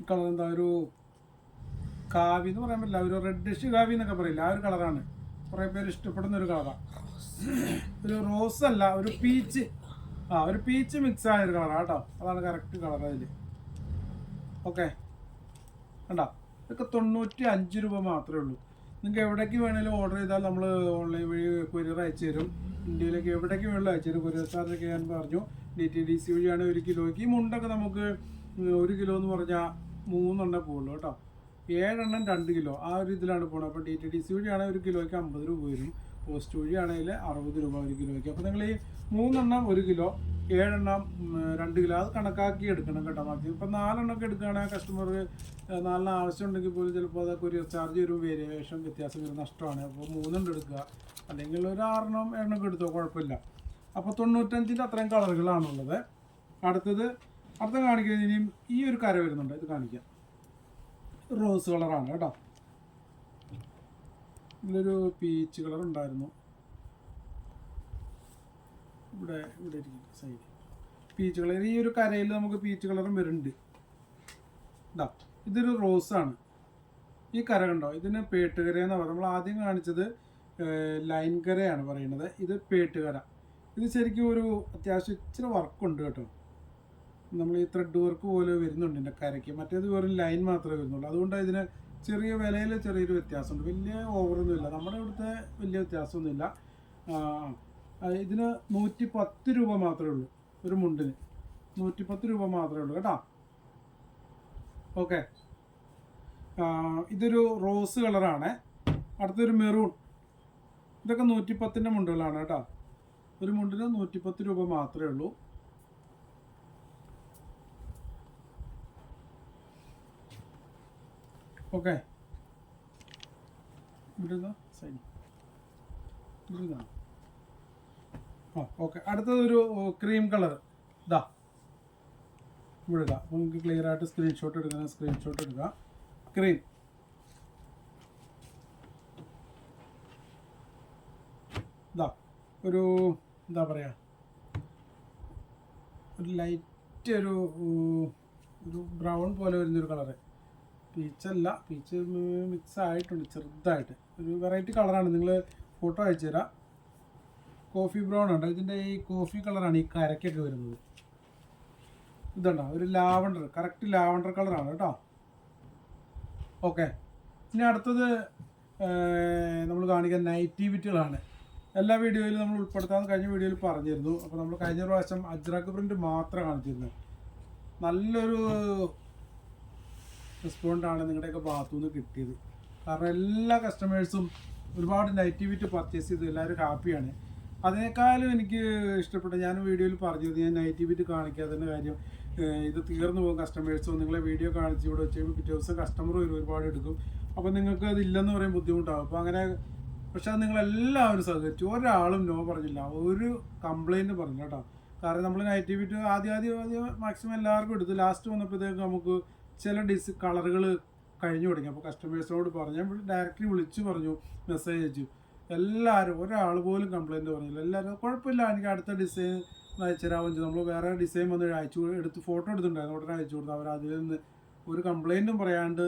ഈ കളർ എന്താ, ഒരു കാവി എന്ന് പറയാൻ പറ്റില്ല, ഒരു റെഡിഷ് കാവി എന്നൊക്കെ പറയില്ല, ആ ഒരു കളറാണ്. കുറേ പേര് ഇഷ്ടപ്പെടുന്ന ഒരു കളറാണ്. ഒരു റോസ് അല്ല, ഒരു പീച്ച്, ഒരു പീച്ച് മിക്സ് ആയ ഒരു കളറാണ് കേട്ടോ. അതാണ് കറക്റ്റ് കളർ അതിൽ. ഓക്കെ, കണ്ടോ, ഇതൊക്കെ 95 രൂപ മാത്രമേ ഉള്ളൂ. നിങ്ങൾക്ക് എവിടേക്ക് വേണമെങ്കിലും ഓർഡർ ചെയ്താൽ നമ്മൾ ഓൺലൈൻ വഴി കൊറിയർ അയച്ചു തരും. ഇന്ത്യയിലേക്ക് എവിടേക്ക് വേണമെങ്കിലും അയച്ചു തരും. കൊറിയർ ചാർജൊക്കെ ഞാൻ പറഞ്ഞു. DTDC വഴിയാണ് 1 കിലോയ്ക്ക്. ഈ മുണ്ടൊക്കെ നമുക്ക് 1 കിലോ എന്ന് പറഞ്ഞാൽ 3 എണ്ണം പോകുള്ളൂ കേട്ടോ. 7 എണ്ണം 2 കിലോ ആ ഒരു ഇതിലാണ് പോകുന്നത്. അപ്പോൾ DTDC വഴിയാണെങ്കിൽ 1 കിലോയ്ക്ക് 50 രൂപ വരും. പോസ്റ്റ് വഴിയാണെങ്കിൽ 60 രൂപ 1 കിലോയ്ക്ക്. അപ്പോൾ നിങ്ങൾ ഈ 3 എണ്ണം 1 കിലോ, 7 എണ്ണം 2 കിലോ, അത് കണക്കാക്കി എടുക്കണം കേട്ടോ. മാക്സിമം ഇപ്പം 4 എണ്ണമൊക്കെ എടുക്കുകയാണെങ്കിൽ കസ്റ്റമർ 4 ആവശ്യമുണ്ടെങ്കിൽ പോലും ചിലപ്പോൾ അത് കൊറിയർ ചാർജ് ഒരു വേരിയേഷൻ വ്യത്യാസം വരും, നഷ്ടമാണ്. അപ്പോൾ 3 എണ്ണം എടുക്കുക, അല്ലെങ്കിൽ ഒരു 6 എണ്ണം 7 എണ്ണം എടുത്തോ, കുഴപ്പമില്ല. അപ്പോൾ 95ൻ്റെ അത്രയും കളറുകളാണുള്ളത്. അടുത്ത കാണിക്കുന്നത് ഇനിയും ഈ ഒരു കര വരുന്നുണ്ട്, ഇത് കാണിക്കാം. റോസ് കളറാണ് കേട്ടോ. ഇതിലൊരു പീച്ച് കളർ ഉണ്ടായിരുന്നു, ഇവിടെ ഇരിക്കും സൈഡ്. പീച്ച് കളർ, ഈ ഒരു കരയിൽ നമുക്ക് പീച്ച് കളറും വരുന്നുണ്ട്. ഇതൊരു റോസാണ്. ഈ കര കണ്ടോ, ഇതിന് പേട്ടുകര എന്നാണ് പറയുന്നത്. നമ്മൾ ആദ്യം കാണിച്ചത് ലൈൻ കരയാണ് പറയുന്നത്. ഇത് പേട്ടുകര. ഇത് ശരിക്കും ഒരു അത്യാവശ്യം ഇച്ചിരി വർക്കുണ്ട് കേട്ടോ. നമ്മൾ ഈ ത്രെഡ് വർക്ക് പോലെ വരുന്നുണ്ട് ഇതിൻ്റെ കരയ്ക്ക്. മറ്റേത് വെറും ലൈൻ മാത്രമേ വരുന്നുള്ളൂ. അതുകൊണ്ട് ഇതിന് ചെറിയ വിലയിൽ ചെറിയൊരു വ്യത്യാസമുണ്ട്. വലിയ ഓവറൊന്നുമില്ല, നമ്മുടെ ഇവിടുത്തെ വലിയ വ്യത്യാസമൊന്നുമില്ല. ഇതിന് 110 രൂപ മാത്രമേ ഉള്ളൂ. ഒരു മുണ്ടിന് 110 രൂപ മാത്രമേ ഉള്ളൂ കേട്ടോ. ഓക്കെ, ഇതൊരു റോസ് കളറാണ്. അടുത്തൊരു മെറൂൺ. ഇതൊക്കെ 110ൻ്റെ മുണ്ടുകളാണ് കേട്ടോ. ഒരു മുണ്ടിന് 110 രൂപ മാത്രമേ ഉള്ളൂ. Okay, okay. അടുത്തതൊരു ക്രീം കളർ. ഇതാ ഇവിടെ ഇടാം. അപ്പോൾ നിങ്ങൾക്ക് ക്ലിയർ ആയിട്ട് സ്ക്രീൻഷോട്ട് എടുക്കുക. ക്രീം ഇതാ ഒരു എന്താ പറയുക, ഒരു ലൈറ്റ് ഒരു ബ്രൗൺ പോലെ വരുന്നൊരു കളറ്. പീച്ച് മിക്സ് ആയിട്ടുണ്ട് ചെറുതായിട്ട്. ഒരു വെറൈറ്റി കളറാണ്. നിങ്ങൾ ഫോട്ടോ അയച്ചു തരാം. കോഫി ബ്രൗൺ ഉണ്ട്. ഇതിൻ്റെ ഈ കോഫി കളറാണ് ഈ കരക്കൊക്കെ വരുന്നത്. ഇതുണ്ടോ, ഒരു ലാവണ്ടർ, കറക്റ്റ് ലാവണ്ടർ കളറാണ് കേട്ടോ. ഓക്കെ, ഇനി അടുത്തത് നമ്മൾ കാണിക്കുന്ന നൈറ്റി ബിറ്റുകളാണ്. എല്ലാ വീഡിയോയിലും നമ്മൾ ഉൾപ്പെടുത്താമെന്ന് കഴിഞ്ഞ വീഡിയോയിൽ പറഞ്ഞിരുന്നു. അപ്പോൾ നമ്മൾ കഴിഞ്ഞ പ്രാവശ്യം അജ്രക് പ്രിൻ്റ് മാത്രം കാണിച്ചിരുന്നത്. നല്ലൊരു റെസ്പോണ്ടാണ് നിങ്ങളുടെയൊക്കെ ഭാഗത്തുനിന്ന് കിട്ടിയത്. കാരണം എല്ലാ കസ്റ്റമേഴ്സും ഒരുപാട് നൈറ്റി ബിറ്റ് പർച്ചേസ് ചെയ്തു. എല്ലാവരും ഹാപ്പിയാണ്. അതിനേക്കാളും എനിക്ക് ഇഷ്ടപ്പെട്ട, ഞാൻ വീഡിയോയിൽ പറഞ്ഞത്, ഞാൻ നൈറ്റി ബിറ്റ് കാണിക്കാത്തതിൻ്റെ കാര്യം, ഇത് തീർന്നു പോകും കസ്റ്റമേഴ്സോ. നിങ്ങളെ വീഡിയോ കാണിച്ച് ഇവിടെ വെച്ച് പിറ്റേ ദിവസം കസ്റ്റമർ വരും, ഒരുപാട് എടുക്കും. അപ്പോൾ നിങ്ങൾക്ക് അതില്ലെന്ന് പറയും ബുദ്ധിമുട്ടാകും. അപ്പോൾ അങ്ങനെ, പക്ഷെ അത് നിങ്ങളെല്ലാവരും സഹകരിച്ചു. ഒരാളും നോ പറഞ്ഞില്ല, ഒരു കംപ്ലൈൻറ്റ് പറഞ്ഞു കേട്ടോ. കാരണം നമ്മൾ നൈറ്റി ബിറ്റ് ആദ്യം മാക്സിമം എല്ലാവർക്കും എടുത്തു. ലാസ്റ്റ് വന്നപ്പോഴത്തേക്ക് നമുക്ക് ചില കളറുകൾ കഴിഞ്ഞു തുടങ്ങി. അപ്പോൾ കസ്റ്റമേഴ്സിനോട് പറഞ്ഞു, ഞാൻ ഡയറക്റ്റ്ലി വിളിച്ചു പറഞ്ഞു, മെസ്സേജ് അയച്ചു. എല്ലാവരും, ഒരാൾ പോലും കംപ്ലൈൻറ്റ് പറഞ്ഞില്ല. എല്ലാവരും കുഴപ്പമില്ല, എനിക്ക് അടുത്ത ഡിസൈൻ അയച്ചു തരാമെന്ന് വെച്ചു. നമ്മൾ വേറെ ഡിസൈൻ വന്ന് എടുത്ത് ഫോട്ടോ എടുത്തിട്ടുണ്ടായിരുന്നു, ഉടനെ അയച്ചു കൊടുത്തു. അവർ അതിൽ നിന്ന് ഒരു കംപ്ലൈൻറ്റും പറയാണ്ട്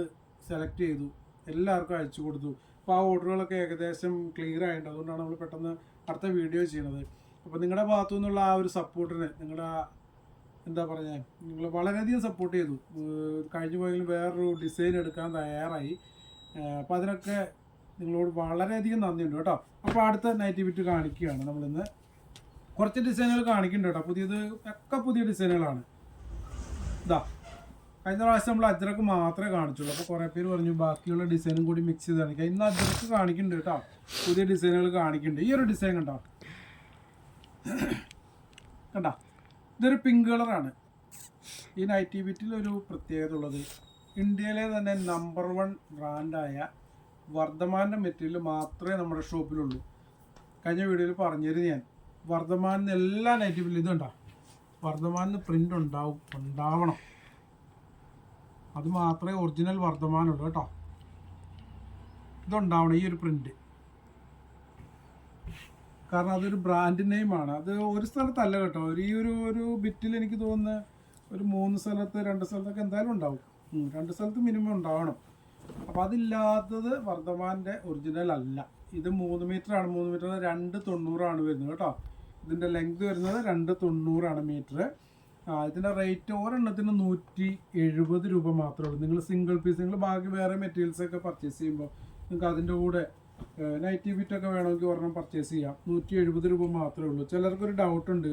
സെലക്ട് ചെയ്തു, എല്ലാവർക്കും അയച്ചു കൊടുത്തു. അപ്പോൾ ആ ഓർഡറുകളൊക്കെ ഏകദേശം ക്ലിയർ ആയിട്ടുണ്ട്. അതുകൊണ്ടാണ് നമ്മൾ പെട്ടെന്ന് അടുത്ത വീഡിയോ ചെയ്യണത്. അപ്പോൾ നിങ്ങളുടെ ഭാഗത്തു നിന്നുള്ള ആ ഒരു സപ്പോർട്ടിന്, നിങ്ങളുടെ എന്താ പറഞ്ഞാൽ, നിങ്ങൾ വളരെയധികം സപ്പോർട്ട് ചെയ്തു. കഴിഞ്ഞു പോയെങ്കിലും വേറൊരു ഡിസൈൻ എടുക്കാൻ തയ്യാറായി. അപ്പോൾ അതിനൊക്കെ നിങ്ങളോട് വളരെയധികം നന്ദിയുണ്ട് കേട്ടോ. അപ്പോൾ അടുത്ത നൈറ്റി ബിറ്റ് കാണിക്കുകയാണ്. നമ്മളിന്ന് കുറച്ച് ഡിസൈനുകൾ കാണിക്കുന്നുണ്ട് കേട്ടോ. പുതിയ ഡിസൈനുകളാണ്. ഇതാ, കഴിഞ്ഞ പ്രാവശ്യം നമ്മൾ അജ്രക്ക് മാത്രമേ കാണിച്ചുള്ളൂ. അപ്പോൾ കുറേ പേര് പറഞ്ഞു ബാക്കിയുള്ള ഡിസൈനും കൂടി മിക്സ് ചെയ്ത് കാണിക്കാം. ഇന്ന് അജ്രക്ക് കാണിക്കുന്നുണ്ട് കേട്ടോ. പുതിയ ഡിസൈനുകൾ കാണിക്കുന്നുണ്ട്. ഈ ഒരു ഡിസൈൻ കണ്ടോ, ഇതൊരു പിങ്ക് കളറാണ്. ഈ നൈറ്റി ബിറ്റിൽ ഒരു പ്രത്യേകത ഉള്ളത്, ഇന്ത്യയിലെ തന്നെ നമ്പർ 1 ബ്രാൻഡായ വർദ്ധമാൻ്റെ മെറ്റീരിയൽ മാത്രമേ നമ്മുടെ ഷോപ്പിലുള്ളൂ. കഴിഞ്ഞ വീഡിയോയിൽ പറഞ്ഞിരുന്നു ഞാൻ. വർദ്ധമാനിന്ന് എല്ലാ നൈറ്റി ബിറ്റിലും ഇതുണ്ടോ, വർദ്ധമാനിന്ന് പ്രിൻ്റ് ഉണ്ടാവണം. അത് മാത്രമേ ഒറിജിനൽ വർദ്ധമാനുള്ളൂ കേട്ടോ. ഇതുണ്ടാവണം, ഈ ഒരു പ്രിൻ്റ്. കാരണം അതൊരു ബ്രാൻഡ് നെയിമാണ്. അത് ഒരു സ്ഥലത്തല്ല കേട്ടോ. ഈ ഒരു ബിറ്റിൽ എനിക്ക് തോന്നുന്നത് ഒരു 3 സ്ഥലത്ത് 2 സ്ഥലത്തൊക്കെ എന്തായാലും ഉണ്ടാവും. 2 സ്ഥലത്ത് മിനിമം ഉണ്ടാവണം. അപ്പോൾ അതില്ലാത്തത് വർദ്ധമാൻ്റെ ഒറിജിനൽ അല്ല. ഇത് 3 മീറ്ററാണ്. 3 മീറ്റർ 290 വരുന്നത് കേട്ടോ. ഇതിൻ്റെ ലെങ്ത് വരുന്നത് 290 മീറ്റർ. ഇതിൻ്റെ റേറ്റ് ഒരെണ്ണത്തിന് 170 രൂപ മാത്രമേ ഉള്ളൂ. നിങ്ങൾ സിംഗിൾ പീസ്, നിങ്ങൾ ബാക്കി വേറെ മെറ്റീരിയൽസൊക്കെ പർച്ചേസ് ചെയ്യുമ്പോൾ നിങ്ങൾക്ക് അതിൻ്റെ കൂടെ നൈറ്റി ബിറ്റൊക്കെ വേണമെങ്കിൽ ഒരെണ്ണം പർച്ചേസ് ചെയ്യാം. 170 രൂപ മാത്രമേ ഉള്ളൂ. ചിലർക്കൊരു ഡൗട്ടുണ്ട്,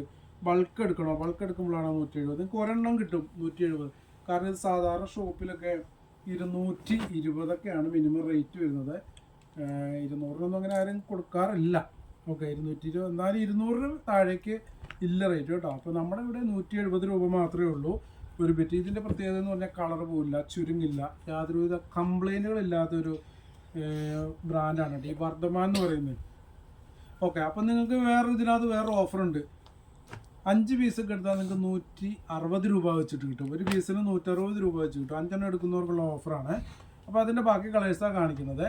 ബൾക്ക് എടുക്കണോ? ബൾക്ക് എടുക്കുമ്പോഴാണ് 170. നിങ്ങൾക്ക് ഒരെണ്ണം കിട്ടും 170. കാരണം ഇത് സാധാരണ ഷോപ്പിലൊക്കെ 220 മിനിമം റേറ്റ് വരുന്നത്. 200 അങ്ങനെ ആരും കൊടുക്കാറില്ല. ഓക്കെ, 220. എന്നാലും 200 താഴേക്ക് ഇല്ല റേറ്റ് കേട്ടോ. അപ്പോൾ നമ്മുടെ ഇവിടെ 170 രൂപ മാത്രമേ ഉള്ളൂ ഒരു ബിറ്റ്. ഇതിൻ്റെ പ്രത്യേകത എന്ന് പറഞ്ഞാൽ കളർ പോവില്ല, ചുരുങ്ങില്ല, യാതൊരുവിധ കംപ്ലൈൻറ്റുകളില്ലാത്തൊരു ബ്രാൻഡാണ് കേട്ടോ ഈ വർദ്ധമാൻ എന്ന് പറയുന്നത്. ഓക്കെ, അപ്പം നിങ്ങൾക്ക് ഇതിനകത്ത് വേറെ ഓഫറുണ്ട്. 5 പീസൊക്കെ എടുത്താൽ നിങ്ങൾക്ക് 160 രൂപ വെച്ചിട്ട് കിട്ടും. ഒരു പീസിന് 160 രൂപ വെച്ച് കിട്ടും. 5 എണ്ണം എടുക്കുന്നവർക്കുള്ള ഓഫറാണ്. അപ്പോൾ അതിൻ്റെ ബാക്കി കളേഴ്സാണ് കാണിക്കുന്നത്.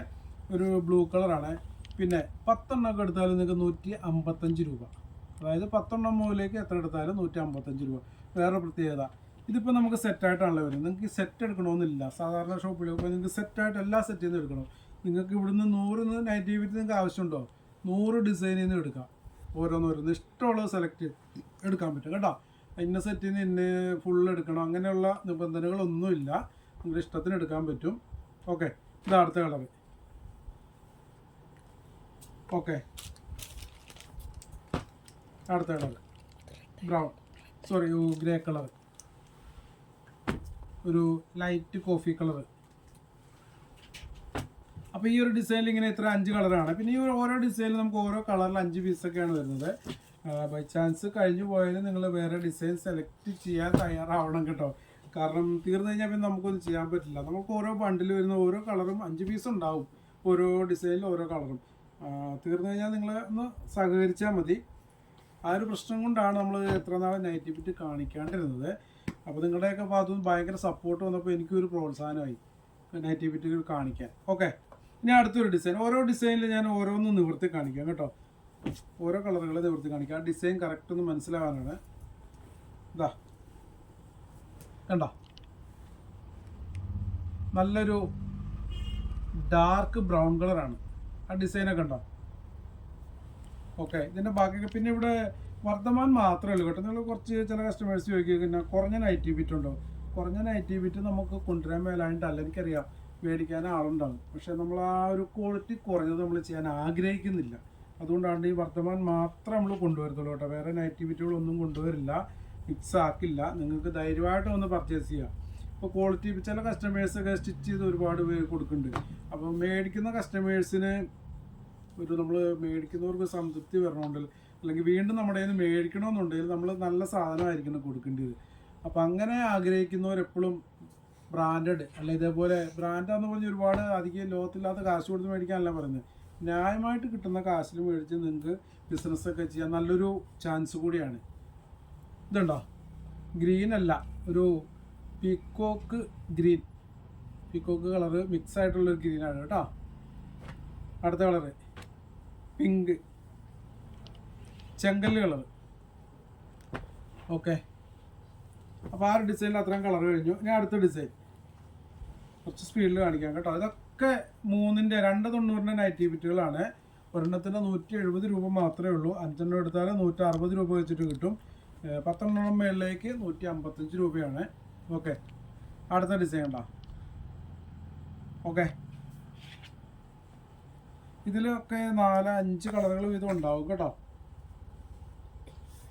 ഒരു ബ്ലൂ കളറാണ്. പിന്നെ 10 എണ്ണമൊക്കെ എടുത്താലും നിങ്ങൾക്ക് 155 രൂപ. അതായത് 10 എണ്ണം മുതലേക്ക് എത്ര എടുത്താലും 155 രൂപ. വേറെ പ്രത്യേകത, ഇതിപ്പോൾ നമുക്ക് സെറ്റായിട്ടാണല്ലോ വരുന്നത്. നിങ്ങൾക്ക് സെറ്റ് എടുക്കണമെന്നില്ല. സാധാരണ ഷോപ്പിൽ ഇപ്പോൾ നിങ്ങൾക്ക് സെറ്റായിട്ട് എല്ലാ സെറ്റിൽ നിന്ന് എടുക്കണം. നിങ്ങൾക്ക് ഇവിടുന്ന് 100 നൈറ്റി ബിറ്റ് നിങ്ങൾക്ക് ആവശ്യമുണ്ടോ, 100 ഡിസൈനിൽ നിന്ന് എടുക്കാം. ഓരോന്നോരോന്ന് ഇഷ്ടമുള്ളത് സെലക്ട് എടുക്കാൻ പറ്റും കേട്ടോ. ഇന്ന സെറ്റിൽ നിന്ന് ഇന്ന ഫുള്ള് എടുക്കണം അങ്ങനെയുള്ള നിബന്ധനകളൊന്നുമില്ല. നിങ്ങളുടെ ഇഷ്ടത്തിന് എടുക്കാൻ പറ്റും. ഓക്കെ, ഇതാ അടുത്ത കളറ്. ഓക്കെ, അടുത്ത colour brown, sorry grey colour, ഒരു ലൈറ്റ് കോഫി കളർ. അപ്പോൾ ഈ ഒരു ഡിസൈനിൽ ഇങ്ങനെ ഇത്ര 5 കളറാണ്. പിന്നെ ഈ ഓരോ ഡിസൈനിൽ നമുക്ക് ഓരോ കളറിൽ 5 പീസൊക്കെയാണ് വരുന്നത്. ബൈ ചാൻസ് കഴിഞ്ഞു പോയാൽ നിങ്ങൾ വേറെ ഡിസൈൻ സെലക്ട് ചെയ്യാൻ തയ്യാറാവണം കേട്ടോ. കാരണം തീർന്നു കഴിഞ്ഞാൽ പിന്നെ നമുക്കൊന്നും ചെയ്യാൻ പറ്റില്ല. നമുക്ക് ഓരോ ബണ്ടിൽ വരുന്ന ഓരോ കളറും 5 പീസ് ഉണ്ടാവും, ഓരോ ഡിസൈനിൽ ഓരോ കളറും. തീർന്നു കഴിഞ്ഞാൽ നിങ്ങൾ ഒന്ന് സഹകരിച്ചാൽ മതി. ആ ഒരു പ്രശ്നം കൊണ്ടാണ് നമ്മൾ എത്ര നാൾ നൈറ്റി ബിറ്റ് കാണിക്കാണ്ടിരുന്നത്. അപ്പോൾ നിങ്ങളുടെയൊക്കെ ഭാഗത്തുനിന്ന് ഭയങ്കര സപ്പോർട്ട് വന്നപ്പോൾ എനിക്കൊരു പ്രോത്സാഹനമായി നൈറ്റി ബിറ്റുകൾ കാണിക്കാൻ. ഓക്കെ, ഇനി അടുത്തൊരു ഡിസൈൻ. ഓരോ ഡിസൈനിൽ ഞാൻ ഓരോന്ന് നിവർത്തി കാണിക്കാം കേട്ടോ. ഓരോ കളറുകൾ നിവർത്തി കാണിക്കാം. ആ ഡിസൈൻ കറക്റ്റ് ഒന്ന് മനസ്സിലാവാനാണ്. ഇതാ കണ്ടോ, നല്ലൊരു ഡാർക്ക് ബ്രൗൺ കളറാണ് ആ ഡിസൈനൊക്കെ ഉണ്ടോ. ഓക്കെ, ഇതിൻ്റെ ബാക്കിയൊക്കെ പിന്നെ ഇവിടെ വർദ്ധമാൻ മാത്രമേ ഉള്ളൂ കേട്ടോ. നിങ്ങൾ കുറച്ച് ചില കസ്റ്റമേഴ്സ് ചോദിക്കുക പിന്നെ കുറഞ്ഞ നൈറ്റി ബിറ്റ് ഉണ്ടോ. കുറഞ്ഞ നൈറ്റി ബിറ്റ് നമുക്ക് കൊണ്ടുവരാൻ മേലായിട്ടല്ല, എനിക്കറിയാം മേടിക്കാൻ ആളുണ്ടാകും. പക്ഷേ നമ്മൾ ആ ഒരു ക്വാളിറ്റി കുറഞ്ഞത് നമ്മൾ ചെയ്യാൻ ആഗ്രഹിക്കുന്നില്ല. അതുകൊണ്ടാണ് ഈ വർദ്ധമാൻ മാത്രം നമ്മൾ കൊണ്ടുവരത്തുള്ളൂ കേട്ടോ. വേറെ നൈറ്റി ബിറ്റുകളൊന്നും കൊണ്ടുവരില്ല, മിക്സ് ആക്കില്ല. നിങ്ങൾക്ക് ധൈര്യമായിട്ട് ഒന്ന് പർച്ചേസ് ചെയ്യാം. ഇപ്പോൾ ക്വാളിറ്റി ചില കസ്റ്റമേഴ്സൊക്കെ സ്റ്റിച്ച് ചെയ്ത് ഒരുപാട് പേര് കൊടുക്കുന്നുണ്ട്. അപ്പോൾ മേടിക്കുന്ന കസ്റ്റമേഴ്സിന് ഒരു നമ്മൾ മേടിക്കുന്നവർക്ക് സംതൃപ്തി വരണമെങ്കിൽ, അല്ലെങ്കിൽ വീണ്ടും നമ്മുടെ കയ്യിൽ നിന്ന് മേടിക്കണമെന്നുണ്ടെങ്കിൽ നമ്മൾ നല്ല സാധനമായിരിക്കണം കൊടുക്കേണ്ടത്. അപ്പോൾ അങ്ങനെ ആഗ്രഹിക്കുന്നവരെപ്പോഴും ബ്രാൻഡഡ് അല്ല, ഇതേപോലെ ബ്രാൻഡാന്ന് പറഞ്ഞ് ഒരുപാട് അധികം ലോകത്തില്ലാത്ത കാശ് കൊടുത്ത് മേടിക്കാനല്ല പറയുന്നത്. ന്യായമായിട്ട് കിട്ടുന്ന കാശിൽ മേടിച്ച് നിങ്ങൾക്ക് ബിസിനസ്സൊക്കെ ചെയ്യാൻ നല്ലൊരു ചാൻസ് കൂടിയാണ്. ഇതുണ്ടോ, ഗ്രീൻ അല്ല, ഒരു peacock green, peacock colour mix ആയിട്ടുള്ളൊരു ഗ്രീനാണ് കേട്ടോ. അടുത്ത കളറ് പിങ്ക്, ചെങ്കല്ല് കളർ. ഓക്കെ, അപ്പോൾ ആ ഒരു ഡിസൈനിൽ അത്രയും കളർ കഴിഞ്ഞു. ഇനി അടുത്ത ഡിസൈൻ കുറച്ച് സ്പീഡിൽ കാണിക്കാം കേട്ടോ. ഇതൊക്കെ 290 നൈറ്റി ബിറ്റുകളാണ്. ഒരെണ്ണത്തിന് 170 രൂപ മാത്രമേ ഉള്ളൂ. 5 എടുത്താൽ 160 രൂപ വെച്ചിട്ട് കിട്ടും. 10 മേളിലേക്ക് 155 രൂപയാണ്. ഓക്കെ, അടുത്ത ഡിസൈൻ ഉണ്ടോ. ഓക്കെ, ഇതിലൊക്കെ 4-5 കളറുകൾ വീതം ഉണ്ടാവും കേട്ടോ.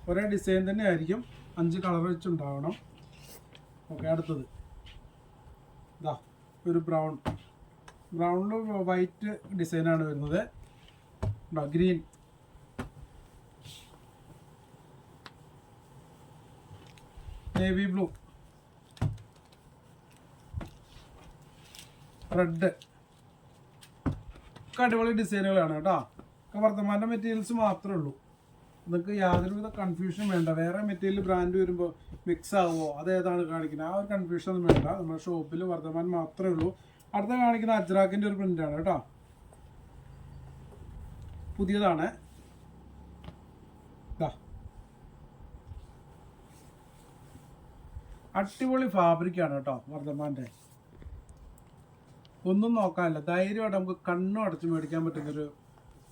ഒരേ ഡിസൈൻ തന്നെ ആയിരിക്കും, 5 കളർ വെച്ചുണ്ടാവണം. ഓക്കെ, അടുത്തത് ഇതാ ഒരു ബ്രൗണിൽ വൈറ്റ് ഡിസൈനാണ് വരുന്നത്. Green, navy blue, red. ഒക്കെ അടിപൊളി ഡിസൈനുകളാണ് കേട്ടോ. ഒക്കെ വർദ്ധമാൻ്റെ മെറ്റീരിയൽസ് മാത്രമേ ഉള്ളൂ. നിങ്ങൾക്ക് യാതൊരുവിധ കൺഫ്യൂഷൻ വേണ്ട. വേറെ മെറ്റീരിയൽ ബ്രാൻഡ് വരുമ്പോൾ മിക്സ് ആവുമോ, അതേതാണ് കാണിക്കുന്നത്, ആ ഒരു കൺഫ്യൂഷൻ ഒന്നും വേണ്ട. നമ്മുടെ ഷോപ്പിൽ വർദ്ധമാൻ മാത്രമേ ഉള്ളൂ. അടുത്ത കാണിക്കുന്ന അജ്രാക്കിൻ്റെ ഒരു പ്രിൻ്റാണ് കേട്ടോ. പുതിയതാണ്. അടിപൊളി ഫാബ്രിക്കാണ് കേട്ടോ വർദ്ധമാൻ്റെ. ഒന്നും നോക്കാനില്ല, ധൈര്യമായിട്ട് നമുക്ക് കണ്ണും അടച്ച് മേടിക്കാൻ പറ്റുന്നൊരു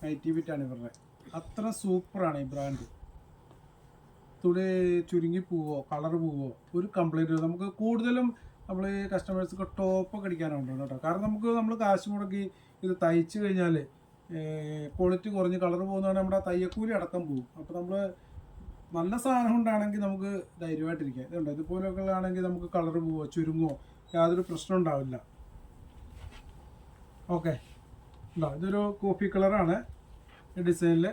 നൈറ്റി ബിറ്റാണ് ഇവരുടെ. അത്ര സൂപ്പറാണ് ഈ ബ്രാൻഡ്. തുണി ചുരുങ്ങി പോവോ കളർ പോവോ ഒരു കംപ്ലൈൻറ്റ്. നമുക്ക് കൂടുതലും നമ്മൾ ഈ കസ്റ്റമേഴ്സൊക്കെ ടോപ്പൊക്കെ അടിക്കാനുണ്ട് കേട്ടോ. കാരണം നമ്മൾ കാശ് മുടക്കി ഇത് തയ്ച്ച് കഴിഞ്ഞാൽ ക്വാളിറ്റി കുറഞ്ഞ് കളർ പോകുന്നതാണ് നമ്മുടെ തയ്യക്കൂലി അടക്കം പോകും. അപ്പോൾ നമ്മൾ നല്ല സാധനം കൊണ്ടാണെങ്കിൽ നമുക്ക് ധൈര്യമായിട്ടിരിക്കാം. ഇതുണ്ട്, ഇതുപോലെയൊക്കെ ആണെങ്കിൽ നമുക്ക് കളർ പോവോ ചുരുങ്ങോ യാതൊരു പ്രശ്നം ഉണ്ടാവില്ല. ഓക്കെ, ഉണ്ടോ, ഇതൊരു കോഫി കളറാണ് ഈ ഡിസൈനിൽ.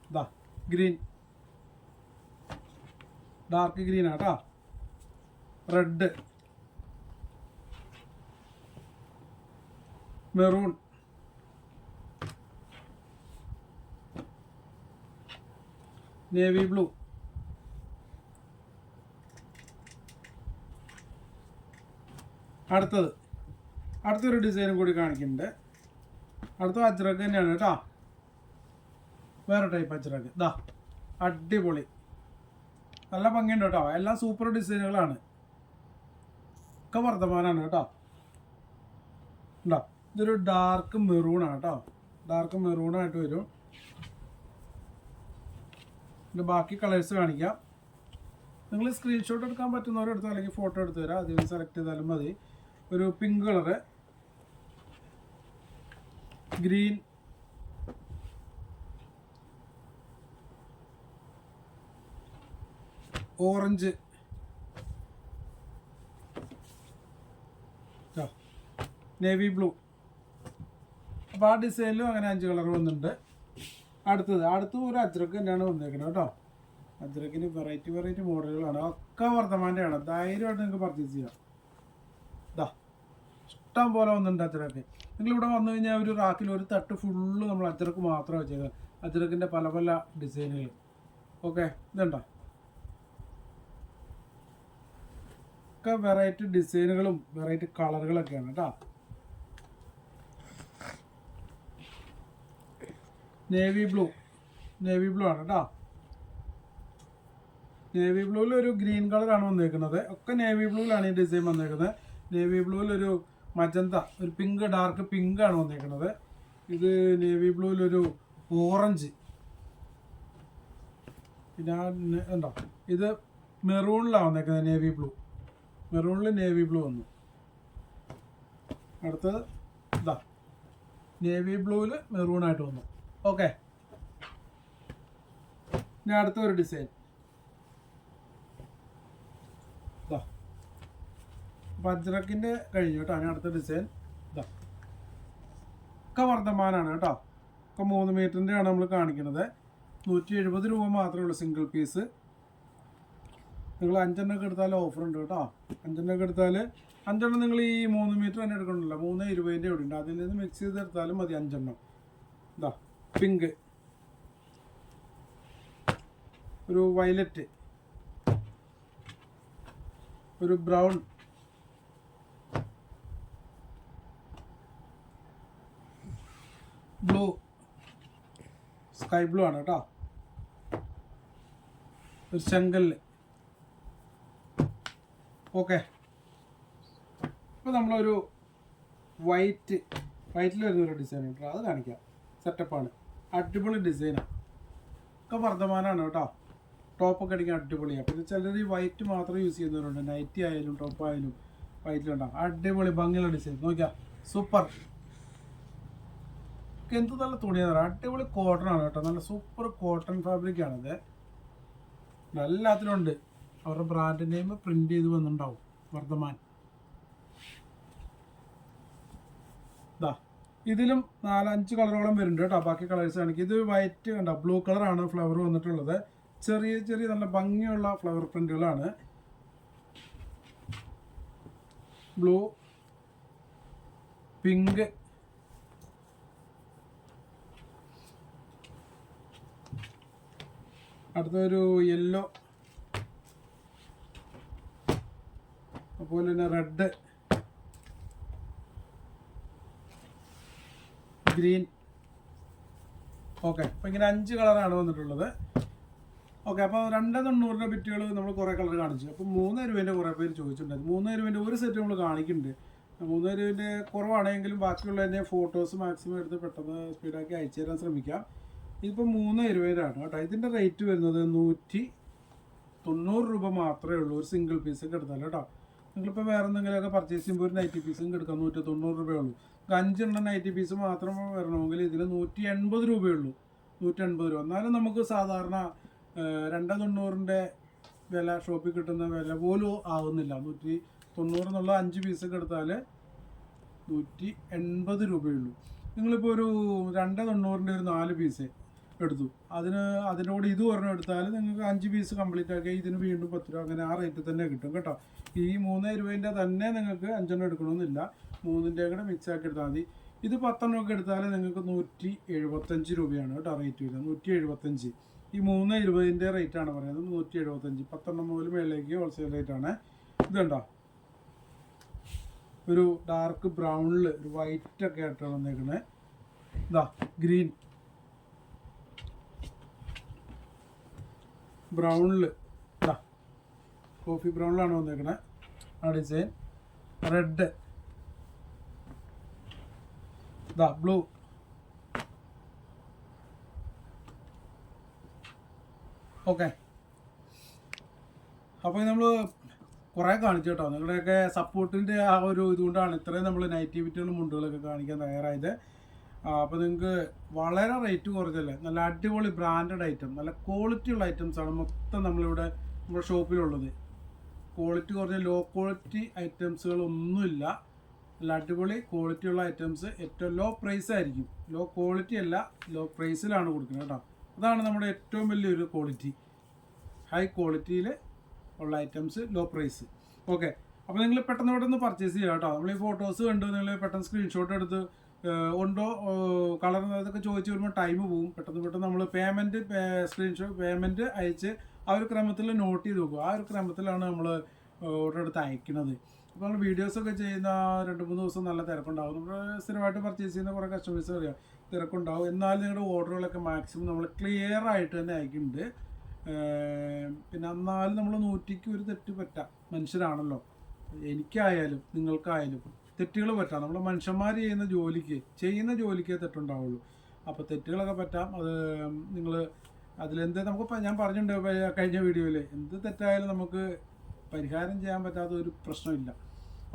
ഇതാ ഗ്രീൻ, ഡാർക്ക് ഗ്രീൻ ആട്ടോ. റെഡ്, മെറൂൺ, നേവി ബ്ലൂ, അടുത്തൊരു ഡിസൈനും കൂടി കാണിക്കുന്നുണ്ട്. അടുത്ത അജ്രക്ക് തന്നെയാണ് കേട്ടോ, വേറെ ടൈപ്പ് അജ്രക്ക്. ഇതാ അടിപൊളി, നല്ല ഭംഗിയുണ്ട് കേട്ടോ. എല്ലാം സൂപ്പർ ഡിസൈനുകളാണ്, ഒക്കെ വർദ്ധമാനാണ് കേട്ടോ. ഉണ്ടോ, ഇതൊരു ഡാർക്ക് മെറൂണാണ് കേട്ടോ. ഡാർക്ക് മെറൂണായിട്ട് വരും. ഇതിൻ്റെ ബാക്കി കളേഴ്സ് കാണിക്കാം. നിങ്ങൾ സ്ക്രീൻഷോട്ട് എടുക്കാൻ പറ്റുന്നവരെടുത്തോ അല്ലെങ്കിൽ ഫോട്ടോ എടുത്ത് തരാം, അതിൽ സെലക്ട് ചെയ്താലും മതി. ഒരു pink colour, green, orange, navy blue. അപ്പോൾ ആ ഡിസൈനിലും അങ്ങനെ 5 കളർ വന്നിട്ടുണ്ട്. അടുത്തും ഒരു അജ്രക്ക് തന്നെയാണ് വന്നേക്കുന്നത് കേട്ടോ. അജ്രക്കിന് വെറൈറ്റി മോഡലുകളാണ്. ഒക്കെ വർദ്ധമാൻ്റെയാണ്. ധൈര്യമായിട്ട് നിങ്ങൾക്ക് പർച്ചേസ് ചെയ്യാം. ഇഷ്ടം പോലെ വന്നിട്ടുണ്ട് അജ്രക്ക്. നിങ്ങളിവിടെ വന്നു കഴിഞ്ഞാൽ ഒരു റാക്കിൽ ഒരു തട്ട് ഫുള്ള് നമ്മൾ അജ്രക്ക് മാത്രമേ വെച്ചേക്കാം. അജ്രക്കിൻ്റെ പല ഡിസൈനുകൾ. ഓക്കെ, ഇതുണ്ടോ, ഒക്കെ വെറൈറ്റി ഡിസൈനുകളും വെറൈറ്റി കളറുകളൊക്കെയാണ് കേട്ടോ. നേവി ബ്ലൂ ആണ് കേട്ടോ. നേവി ബ്ലൂവിൽ ഒരു ഗ്രീൻ കളറാണ് വന്നേക്കുന്നത്. ഒക്കെ നേവി ബ്ലൂവിലാണ് ഈ ഡിസൈൻ വന്നേക്കുന്നത്. നേവി ബ്ലൂവിലൊരു മജന്ത, ഒരു പിങ്ക്, ഡാർക്ക് പിങ്ക് ആണ് വന്നേക്കുന്നത്. ഇത് നേവി ബ്ലൂവിലൊരു ഓറഞ്ച്. പിന്നെ ഉണ്ടോ, ഇത് മെറൂണിലാണ് വന്നേക്കുന്നത്. മെറൂണിൽ നേവി ബ്ലൂ വന്നു. അടുത്തത് നേവി ബ്ലൂവിൽ മെറൂണായിട്ട് വന്നു. ഓക്കെ, ഇനി അടുത്തൊരു ഡിസൈൻ. അജ്രക്കിൻ്റെ കഴിഞ്ഞു കേട്ടോ. ഞാൻ അടുത്ത ഡിസൈൻ ഒക്കെ വർദ്ധമാനാണ് കേട്ടോ. ഒക്കെ 3 മീറ്ററിൻ്റെ ആണ് നമ്മൾ കാണിക്കുന്നത്. 170 രൂപ മാത്രമേ ഉള്ളൂ സിംഗിൾ പീസ്. നിങ്ങൾ 5 എടുത്താൽ ഓഫർ ഉണ്ട് കേട്ടോ. 5 എടുത്താൽ 5 നിങ്ങൾ ഈ 3 മീറ്റർ തന്നെ എടുക്കണമല്ലോ. 320 ഇവിടെ ഉണ്ട്. അതിൽ നിന്ന് മിക്സ് ചെയ്തെടുത്താലും മതി 5. പിങ്ക്, ഒരു വയലറ്റ്, ഒരു ബ്രൗൺ, ബ്ലൂ, സ്കൈ ബ്ലൂ ആണ് കേട്ടോ. ഒരു ചെങ്കല്ല്. ഓക്കെ, ഇപ്പോൾ നമ്മളൊരു വൈറ്റിൽ വരുന്നൊരു ഡിസൈൻ കേട്ടോ. അത് കാണിക്കാം. സെറ്റപ്പാണ്, അടിപൊളി ഡിസൈനാണ്. ഒക്കെ വർദ്ധമാനാണ് കേട്ടോ. ടോപ്പൊക്കെ അടിക്കാൻ അടിപൊളിയാണ്. പിന്നെ ചിലർ ഈ വൈറ്റ് മാത്രം യൂസ് ചെയ്യുന്നവരുണ്ട്. നൈറ്റി ആയാലും ടോപ്പായാലും വൈറ്റിലുണ്ടാവും. അടിപൊളി ഭംഗിയുള്ള ഡിസൈൻ. നോക്കിയാൽ സൂപ്പർ. എന്ത് നല്ല തുണിയാണ്. അടിപൊളി കോട്ടൺ ആണ് കേട്ടോ. നല്ല സൂപ്പർ കോട്ടൺ ഫാബ്രിക്കാണിത്. എല്ലാത്തിലും ഉണ്ട്. അവരുടെ ബ്രാൻഡ് നെയിം പ്രിന്റ് ചെയ്ത് വന്നിട്ടുണ്ടാവും. വർദ്ധമാൻ. ഇതിലും 4-5 കളറോളം വരുന്നുണ്ട് കേട്ടോ. ബാക്കി കളേഴ്സ് കാണിക്കും. ഇത് വൈറ്റ് കണ്ടോ, ബ്ലൂ കളറാണ് ഫ്ലവർ വന്നിട്ടുള്ളത്. ചെറിയ നല്ല ഭംഗിയുള്ള ഫ്ലവർ പ്രിന്റുകളാണ്. ബ്ലൂ, പിങ്ക്, അടുത്തൊരു യെല്ലോ, അതുപോലെ തന്നെ റെഡ്, ഗ്രീൻ. ഓക്കെ, അപ്പോൾ ഇങ്ങനെ 5 കളറാണ് വന്നിട്ടുള്ളത്. ഓക്കെ, അപ്പോൾ 290 ബിറ്റുകൾ നമ്മൾ കുറേ കളർ കാണിച്ചു. അപ്പോൾ 3 രൂപേൻ്റെ കുറേ പേര് ചോദിച്ചിട്ടുണ്ടായിരുന്നു. 3 രൂപേൻ്റെ ഒരു സെറ്റ് നമ്മൾ കാണിക്കുന്നുണ്ട്. 3 രൂപേൻ്റെ കുറവാണെങ്കിലും ബാക്കിയുള്ളതിൻ്റെ ഫോട്ടോസ് മാക്സിമം എടുത്ത് പെട്ടെന്ന് സ്പീഡാക്കി അയച്ചു തരാൻ ശ്രമിക്കാം. ഇതിപ്പോൾ 3 രൂപേനാണ് കേട്ടോ. ഇതിൻ്റെ റേറ്റ് വരുന്നത് 190 രൂപ മാത്രമേ ഉള്ളൂ ഒരു സിംഗിൾ പീസൊക്കെ എടുത്താൽ കേട്ടോ. നിങ്ങളിപ്പോൾ വേറെ എന്തെങ്കിലുമൊക്കെ പർച്ചേസ് ചെയ്യുമ്പോൾ ഒരു നൈറ്റി പീസും എടുക്കാം. 190 രൂപയേ ഉള്ളൂ. 5 നൈറ്റി പീസ് മാത്രം വരണമെങ്കിൽ ഇതിൽ 180 രൂപയുള്ളൂ. 180 രൂപ. എന്നാലും നമുക്ക് സാധാരണ 290 വില ഷോപ്പിൽ കിട്ടുന്ന വില പോലും ആവുന്നില്ല. 190 എന്നുള്ള 5 പീസൊക്കെ എടുത്താൽ 180 രൂപയുള്ളൂ. നിങ്ങളിപ്പോൾ ഒരു 290 ഒരു 4 പീസ് എടുത്തു. അതിനോട് ഇത് ഒരെണ്ണം എടുത്താൽ നിങ്ങൾക്ക് 5 പീസ് കംപ്ലീറ്റ് ആക്കി ഇതിന് വീണ്ടും 10 രൂപ. അങ്ങനെ ആ റേറ്റിൽ തന്നെ കിട്ടും കേട്ടോ. ഈ 3 രൂപേൻ്റെ തന്നെ നിങ്ങൾക്ക് 5 എടുക്കണമെന്നില്ല. 3ൻ്റെ കൂടെ മിക്സ് ആക്കി എടുത്താൽ മതി. ഇത് 10 ഒക്കെ എടുത്താൽ നിങ്ങൾക്ക് 175 രൂപയാണ് കേട്ടോ റേറ്റ് വരിക. 175. ഈ 320ൻ്റെ റേറ്റാണ് പറയുന്നത്. 175. 10 മുതൽ മേളിലേക്ക് ഹോൾസെയിൽ റേറ്റാണ്. ഇതുണ്ടോ, ഒരു ഡാർക്ക് ബ്രൗണിൽ ഒരു വൈറ്റ് ഒക്കെ ആയിട്ടാണ് വന്നേക്കുന്നത്. ഗ്രീൻ, ബ്രൗണിൽ കോഫി ബ്രൗണിലാണ് വന്നേക്കുന്നത് ആ ഡിസൈൻ. Red, blue, okay. അപ്പോൾ നമ്മൾ കുറേ കാണിച്ചു കേട്ടോ. നിങ്ങളുടെയൊക്കെ സപ്പോർട്ടിൻ്റെ ആ ഒരു ഇതുകൊണ്ടാണ് ഇത്രയും നമ്മൾ നൈറ്റിവിറ്റികളും മുണ്ടുകളൊക്കെ കാണിക്കാൻ തയ്യാറായത്. അപ്പോൾ നിങ്ങൾക്ക് വളരെ റേറ്റ് കുറച്ചല്ലേ, നല്ല അടിപൊളി ബ്രാൻഡഡ് ഐറ്റം, നല്ല ക്വാളിറ്റിയുള്ള ഐറ്റംസാണ് മൊത്തം നമ്മളിവിടെ നമ്മുടെ ഷോപ്പിലുള്ളത്. ക്വാളിറ്റി കുറഞ്ഞ ലോ ക്വാളിറ്റി ഐറ്റംസുകളൊന്നുമില്ല. നല്ല അടിപൊളി ക്വാളിറ്റിയുള്ള ഐറ്റംസ്, ഏറ്റവും ലോ പ്രൈസ് ആയിരിക്കും. ലോ ക്വാളിറ്റി അല്ല, ലോ പ്രൈസിലാണ് കൊടുക്കുന്നത് കേട്ടോ. അതാണ് നമ്മുടെ ഏറ്റവും വലിയൊരു ക്വാളിറ്റി. ഹൈ ക്വാളിറ്റിയിൽ ഉള്ള ഐറ്റംസ്, ലോ പ്രൈസ്. ഓക്കെ, അപ്പോൾ നിങ്ങൾ പെട്ടെന്ന് പർച്ചേസ് ചെയ്യുക കേട്ടോ. നമ്മൾ ഈ ഫോട്ടോസ് കണ്ട് നിങ്ങൾ പെട്ടെന്ന് സ്ക്രീൻഷോട്ട് എടുത്ത് ഉണ്ടോ കളർ അതൊക്കെ ചോദിച്ച് വരുമ്പോൾ ടൈം പോകും. പെട്ടെന്ന് നമ്മൾ പേയ്മെൻറ്റ് അയച്ച് ആ ഒരു ക്രമത്തിൽ നോട്ട് ചെയ്ത് വെക്കും. ആ ഒരു ക്രമത്തിലാണ് നമ്മൾ ഓർഡർ എടുത്ത് അയക്കുന്നത്. അപ്പോൾ നമ്മൾ വീഡിയോസൊക്കെ ചെയ്യുന്ന 2-3 ദിവസം നല്ല തിരക്കുണ്ടാവും. നമ്മൾ സ്ഥിരമായിട്ട് പർച്ചേസ് ചെയ്യുന്ന കുറേ കസ്റ്റമേഴ്സ് അറിയാം, തിരക്കുണ്ടാവും. എന്നാലും നിങ്ങളുടെ ഓർഡറുകളൊക്കെ മാക്സിമം നമ്മൾ ക്ലിയർ ആയിട്ട് തന്നെ അയക്കുന്നുണ്ട്. പിന്നെ എന്നാലും നമ്മൾ 100ക്ക് ഒരു തെറ്റ് പറ്റാം, മനുഷ്യരാണല്ലോ. എനിക്കായാലും നിങ്ങൾക്കായാലും തെറ്റുകൾ പറ്റാം. നമ്മൾ മനുഷ്യന്മാർ ചെയ്യുന്ന ജോലിക്കേ തെറ്റുണ്ടാവുള്ളൂ. അപ്പോൾ തെറ്റുകളൊക്കെ പറ്റാം. അത് നിങ്ങൾ അതിലെന്ത് നമുക്ക് ഞാൻ പറഞ്ഞിട്ടുണ്ട് കഴിഞ്ഞ വീഡിയോയിൽ, എന്ത് തെറ്റായാലും നമുക്ക് പരിഹാരം ചെയ്യാൻ പറ്റാത്ത ഒരു പ്രശ്നമില്ല.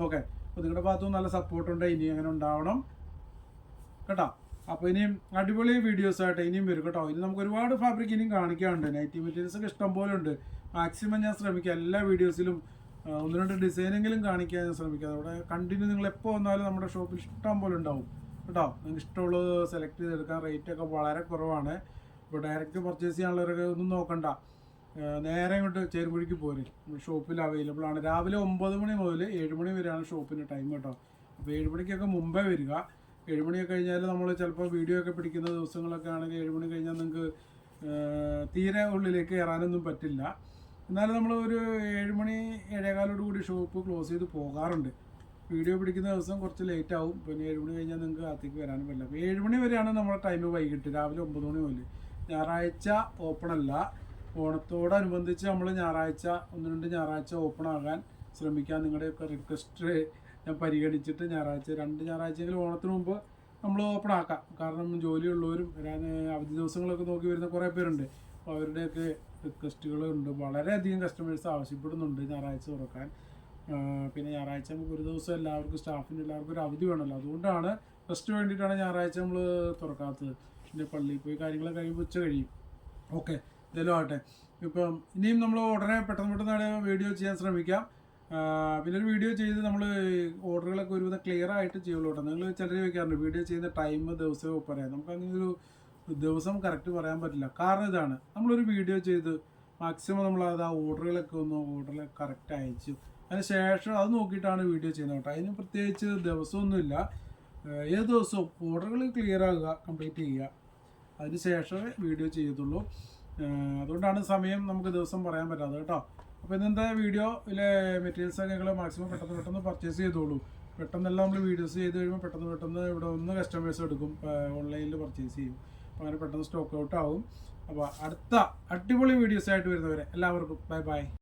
ഓക്കെ, അപ്പോൾ നിങ്ങളുടെ ഭാഗത്തും നല്ല സപ്പോർട്ടുണ്ട്. ഇനി അങ്ങനെ ഉണ്ടാവണം കേട്ടോ. അപ്പോൾ ഇനിയും അടിപൊളി വീഡിയോസായിട്ട് ഇനിയും വരും കേട്ടോ. ഇനി നമുക്ക് ഒരുപാട് ഫാബ്രിക് ഇനിയും കാണിക്കാറുണ്ട്. നൈറ്റി മെറ്റീരിയൽസ് ഒക്കെ ഇഷ്ടം പോലെ ഉണ്ട്. മാക്സിമം ഞാൻ ശ്രമിക്കാം എല്ലാ വീഡിയോസിലും 1-2 ഡിസൈനെങ്കിലും കാണിക്കാൻ ഞാൻ ശ്രമിക്കാം. അവിടെ കണ്ടിന്യൂ നിങ്ങൾ എപ്പോൾ വന്നാലും നമ്മുടെ ഷോപ്പിൽ ഇഷ്ടം പോലെ ഉണ്ടാവും കേട്ടോ. നിങ്ങൾക്ക് ഇഷ്ടമുള്ളത് സെലക്ട് ചെയ്തെടുക്കാൻ. റേറ്റൊക്കെ വളരെ കുറവാണ്. ഇപ്പോൾ ഡയറക്റ്റ് പർച്ചേസ് ചെയ്യാനുള്ളവരൊക്കെ ഒന്നും നോക്കണ്ട, നേരെ ഇങ്ങോട്ട് ചേരുമ്പുഴയ്ക്ക് പോരെ. ഷോപ്പിൽ അവൈലബിൾ ആണ്. രാവിലെ 9 മണി മുതൽ 7 മണി വരെയാണ് ഷോപ്പിൻ്റെ ടൈം കേട്ടോ. അപ്പോൾ 7 മണിക്കൊക്കെ മുമ്പേ വരിക. 7 മണിയൊക്കെ കഴിഞ്ഞാൽ നമ്മൾ ചിലപ്പോൾ വീഡിയോ ഒക്കെ പിടിക്കുന്ന ദിവസങ്ങളൊക്കെ ആണെങ്കിൽ 7 മണി കഴിഞ്ഞാൽ നിങ്ങൾക്ക് തീരെ ഉള്ളിലേക്ക് കയറാനൊന്നും പറ്റില്ല. എന്നാലും നമ്മൾ ഒരു 7 മണി 7:15 കൂടി ഷോപ്പ് ക്ലോസ് ചെയ്ത് പോകാറുണ്ട്. വീഡിയോ പിടിക്കുന്ന ദിവസം കുറച്ച് ലേറ്റ് ആവും. പിന്നെ 7 മണി കഴിഞ്ഞാൽ നിങ്ങൾക്ക് അകത്തേക്ക് വരാനും പറ്റില്ല. അപ്പോൾ 7 മണി വരെയാണ് നമ്മുടെ ടൈം വൈകിട്ട്, രാവിലെ 9 മണി മുതൽ. ഞായറാഴ്ച ഓപ്പൺ അല്ല. ഓണത്തോടനുബന്ധിച്ച് നമ്മൾ ഞായറാഴ്ച 1-2 ഞായറാഴ്ച ഓപ്പൺ ആകാൻ ശ്രമിക്കാം. നിങ്ങളുടെയൊക്കെ റിക്വസ്റ്റ് ഞാൻ പരിഗണിച്ചിട്ട് 2 ഞായറാഴ്ചയെങ്കിലും ഓണത്തിന് മുമ്പ് നമ്മൾ ഓപ്പൺ ആക്കാം. കാരണം ജോലിയുള്ളവരും അവധി ദിവസങ്ങളൊക്കെ നോക്കി വരുന്ന കുറേ പേരുണ്ട്. അപ്പോൾ അവരുടെയൊക്കെ റിക്വസ്റ്റുകളുണ്ട്. വളരെയധികം കസ്റ്റമേഴ്സ് ആവശ്യപ്പെടുന്നുണ്ട് ഞായറാഴ്ച തുറക്കാൻ. പിന്നെ ഞായറാഴ്ച നമുക്ക് ഒരു ദിവസം എല്ലാവർക്കും സ്റ്റാഫിന് ഒരു അവധി വേണമല്ലോ. അതുകൊണ്ടാണ് റെസ്റ്റ് വേണ്ടിയിട്ടാണ് ഞായറാഴ്ച നമ്മൾ തുറക്കാത്തത്. പിന്നെ പള്ളിയിൽ പോയി കാര്യങ്ങളൊക്കെ കഴിയുമ്പോൾ ഉച്ച കഴിയും. ഓക്കെ, ഇതെല്ലാം ആവട്ടെ. ഇപ്പം ഇനിയും നമ്മൾ ഉടനെ പെട്ടെന്ന് വീഡിയോ ചെയ്യാൻ ശ്രമിക്കാം. പിന്നെ ഒരു വീഡിയോ ചെയ്ത് നമ്മൾ ഓർഡറുകളൊക്കെ ഒരുവിധം ക്ലിയർ ആയിട്ട് ചെയ്യുള്ളൂ കേട്ടോ. നിങ്ങൾ ചിലർ ചോദിക്കാറുണ്ട് വീഡിയോ ചെയ്യുന്ന ടൈം ദിവസവും പറയാം. നമുക്ക് അങ്ങനെ ഒരു ദിവസം കറക്റ്റ് പറയാൻ പറ്റില്ല. കാരണം ഇതാണ്, നമ്മളൊരു വീഡിയോ ചെയ്ത് മാക്സിമം നമ്മളത് ആ ഓർഡറുകളൊക്കെ കറക്റ്റ് അയച്ചു അതിന് ശേഷം അത് നോക്കിയിട്ടാണ് വീഡിയോ ചെയ്യുന്നത് കേട്ടോ. അതിന് പ്രത്യേകിച്ച് ദിവസമൊന്നുമില്ല. ഏത് ദിവസവും ഓർഡറുകൾ ക്ലിയർ ആകുക, കംപ്ലീറ്റ് ചെയ്യുക, അതിന് ശേഷമേ വീഡിയോ ചെയ്യത്തുള്ളൂ. അതുകൊണ്ടാണ് സമയം നമുക്ക് ദിവസം പറയാൻ പറ്റാത്തത് കേട്ടോ. അപ്പോൾ ഇന്നത്തെ വീഡിയോയിലെ മെറ്റീരിയൽസൊക്കെ നിങ്ങൾ മാക്സിമം പെട്ടെന്ന് പർച്ചേസ് ചെയ്തോളൂ. പെട്ടെന്നെല്ലാം നമ്മൾ വീഡിയോസ് ചെയ്ത് കഴിയുമ്പോൾ പെട്ടെന്ന് ഇവിടെ ഒന്ന് കസ്റ്റമേഴ്സ് എടുക്കും, ഓൺലൈനിൽ പർച്ചേസ് ചെയ്യും. അപ്പോൾ അങ്ങനെ പെട്ടെന്ന് സ്റ്റോക്ക് ഔട്ട് ആവും. അപ്പോൾ അടുത്ത അടിപൊളി വീഡിയോസായിട്ട് വരുന്നവരെ എല്ലാവർക്കും ബൈ.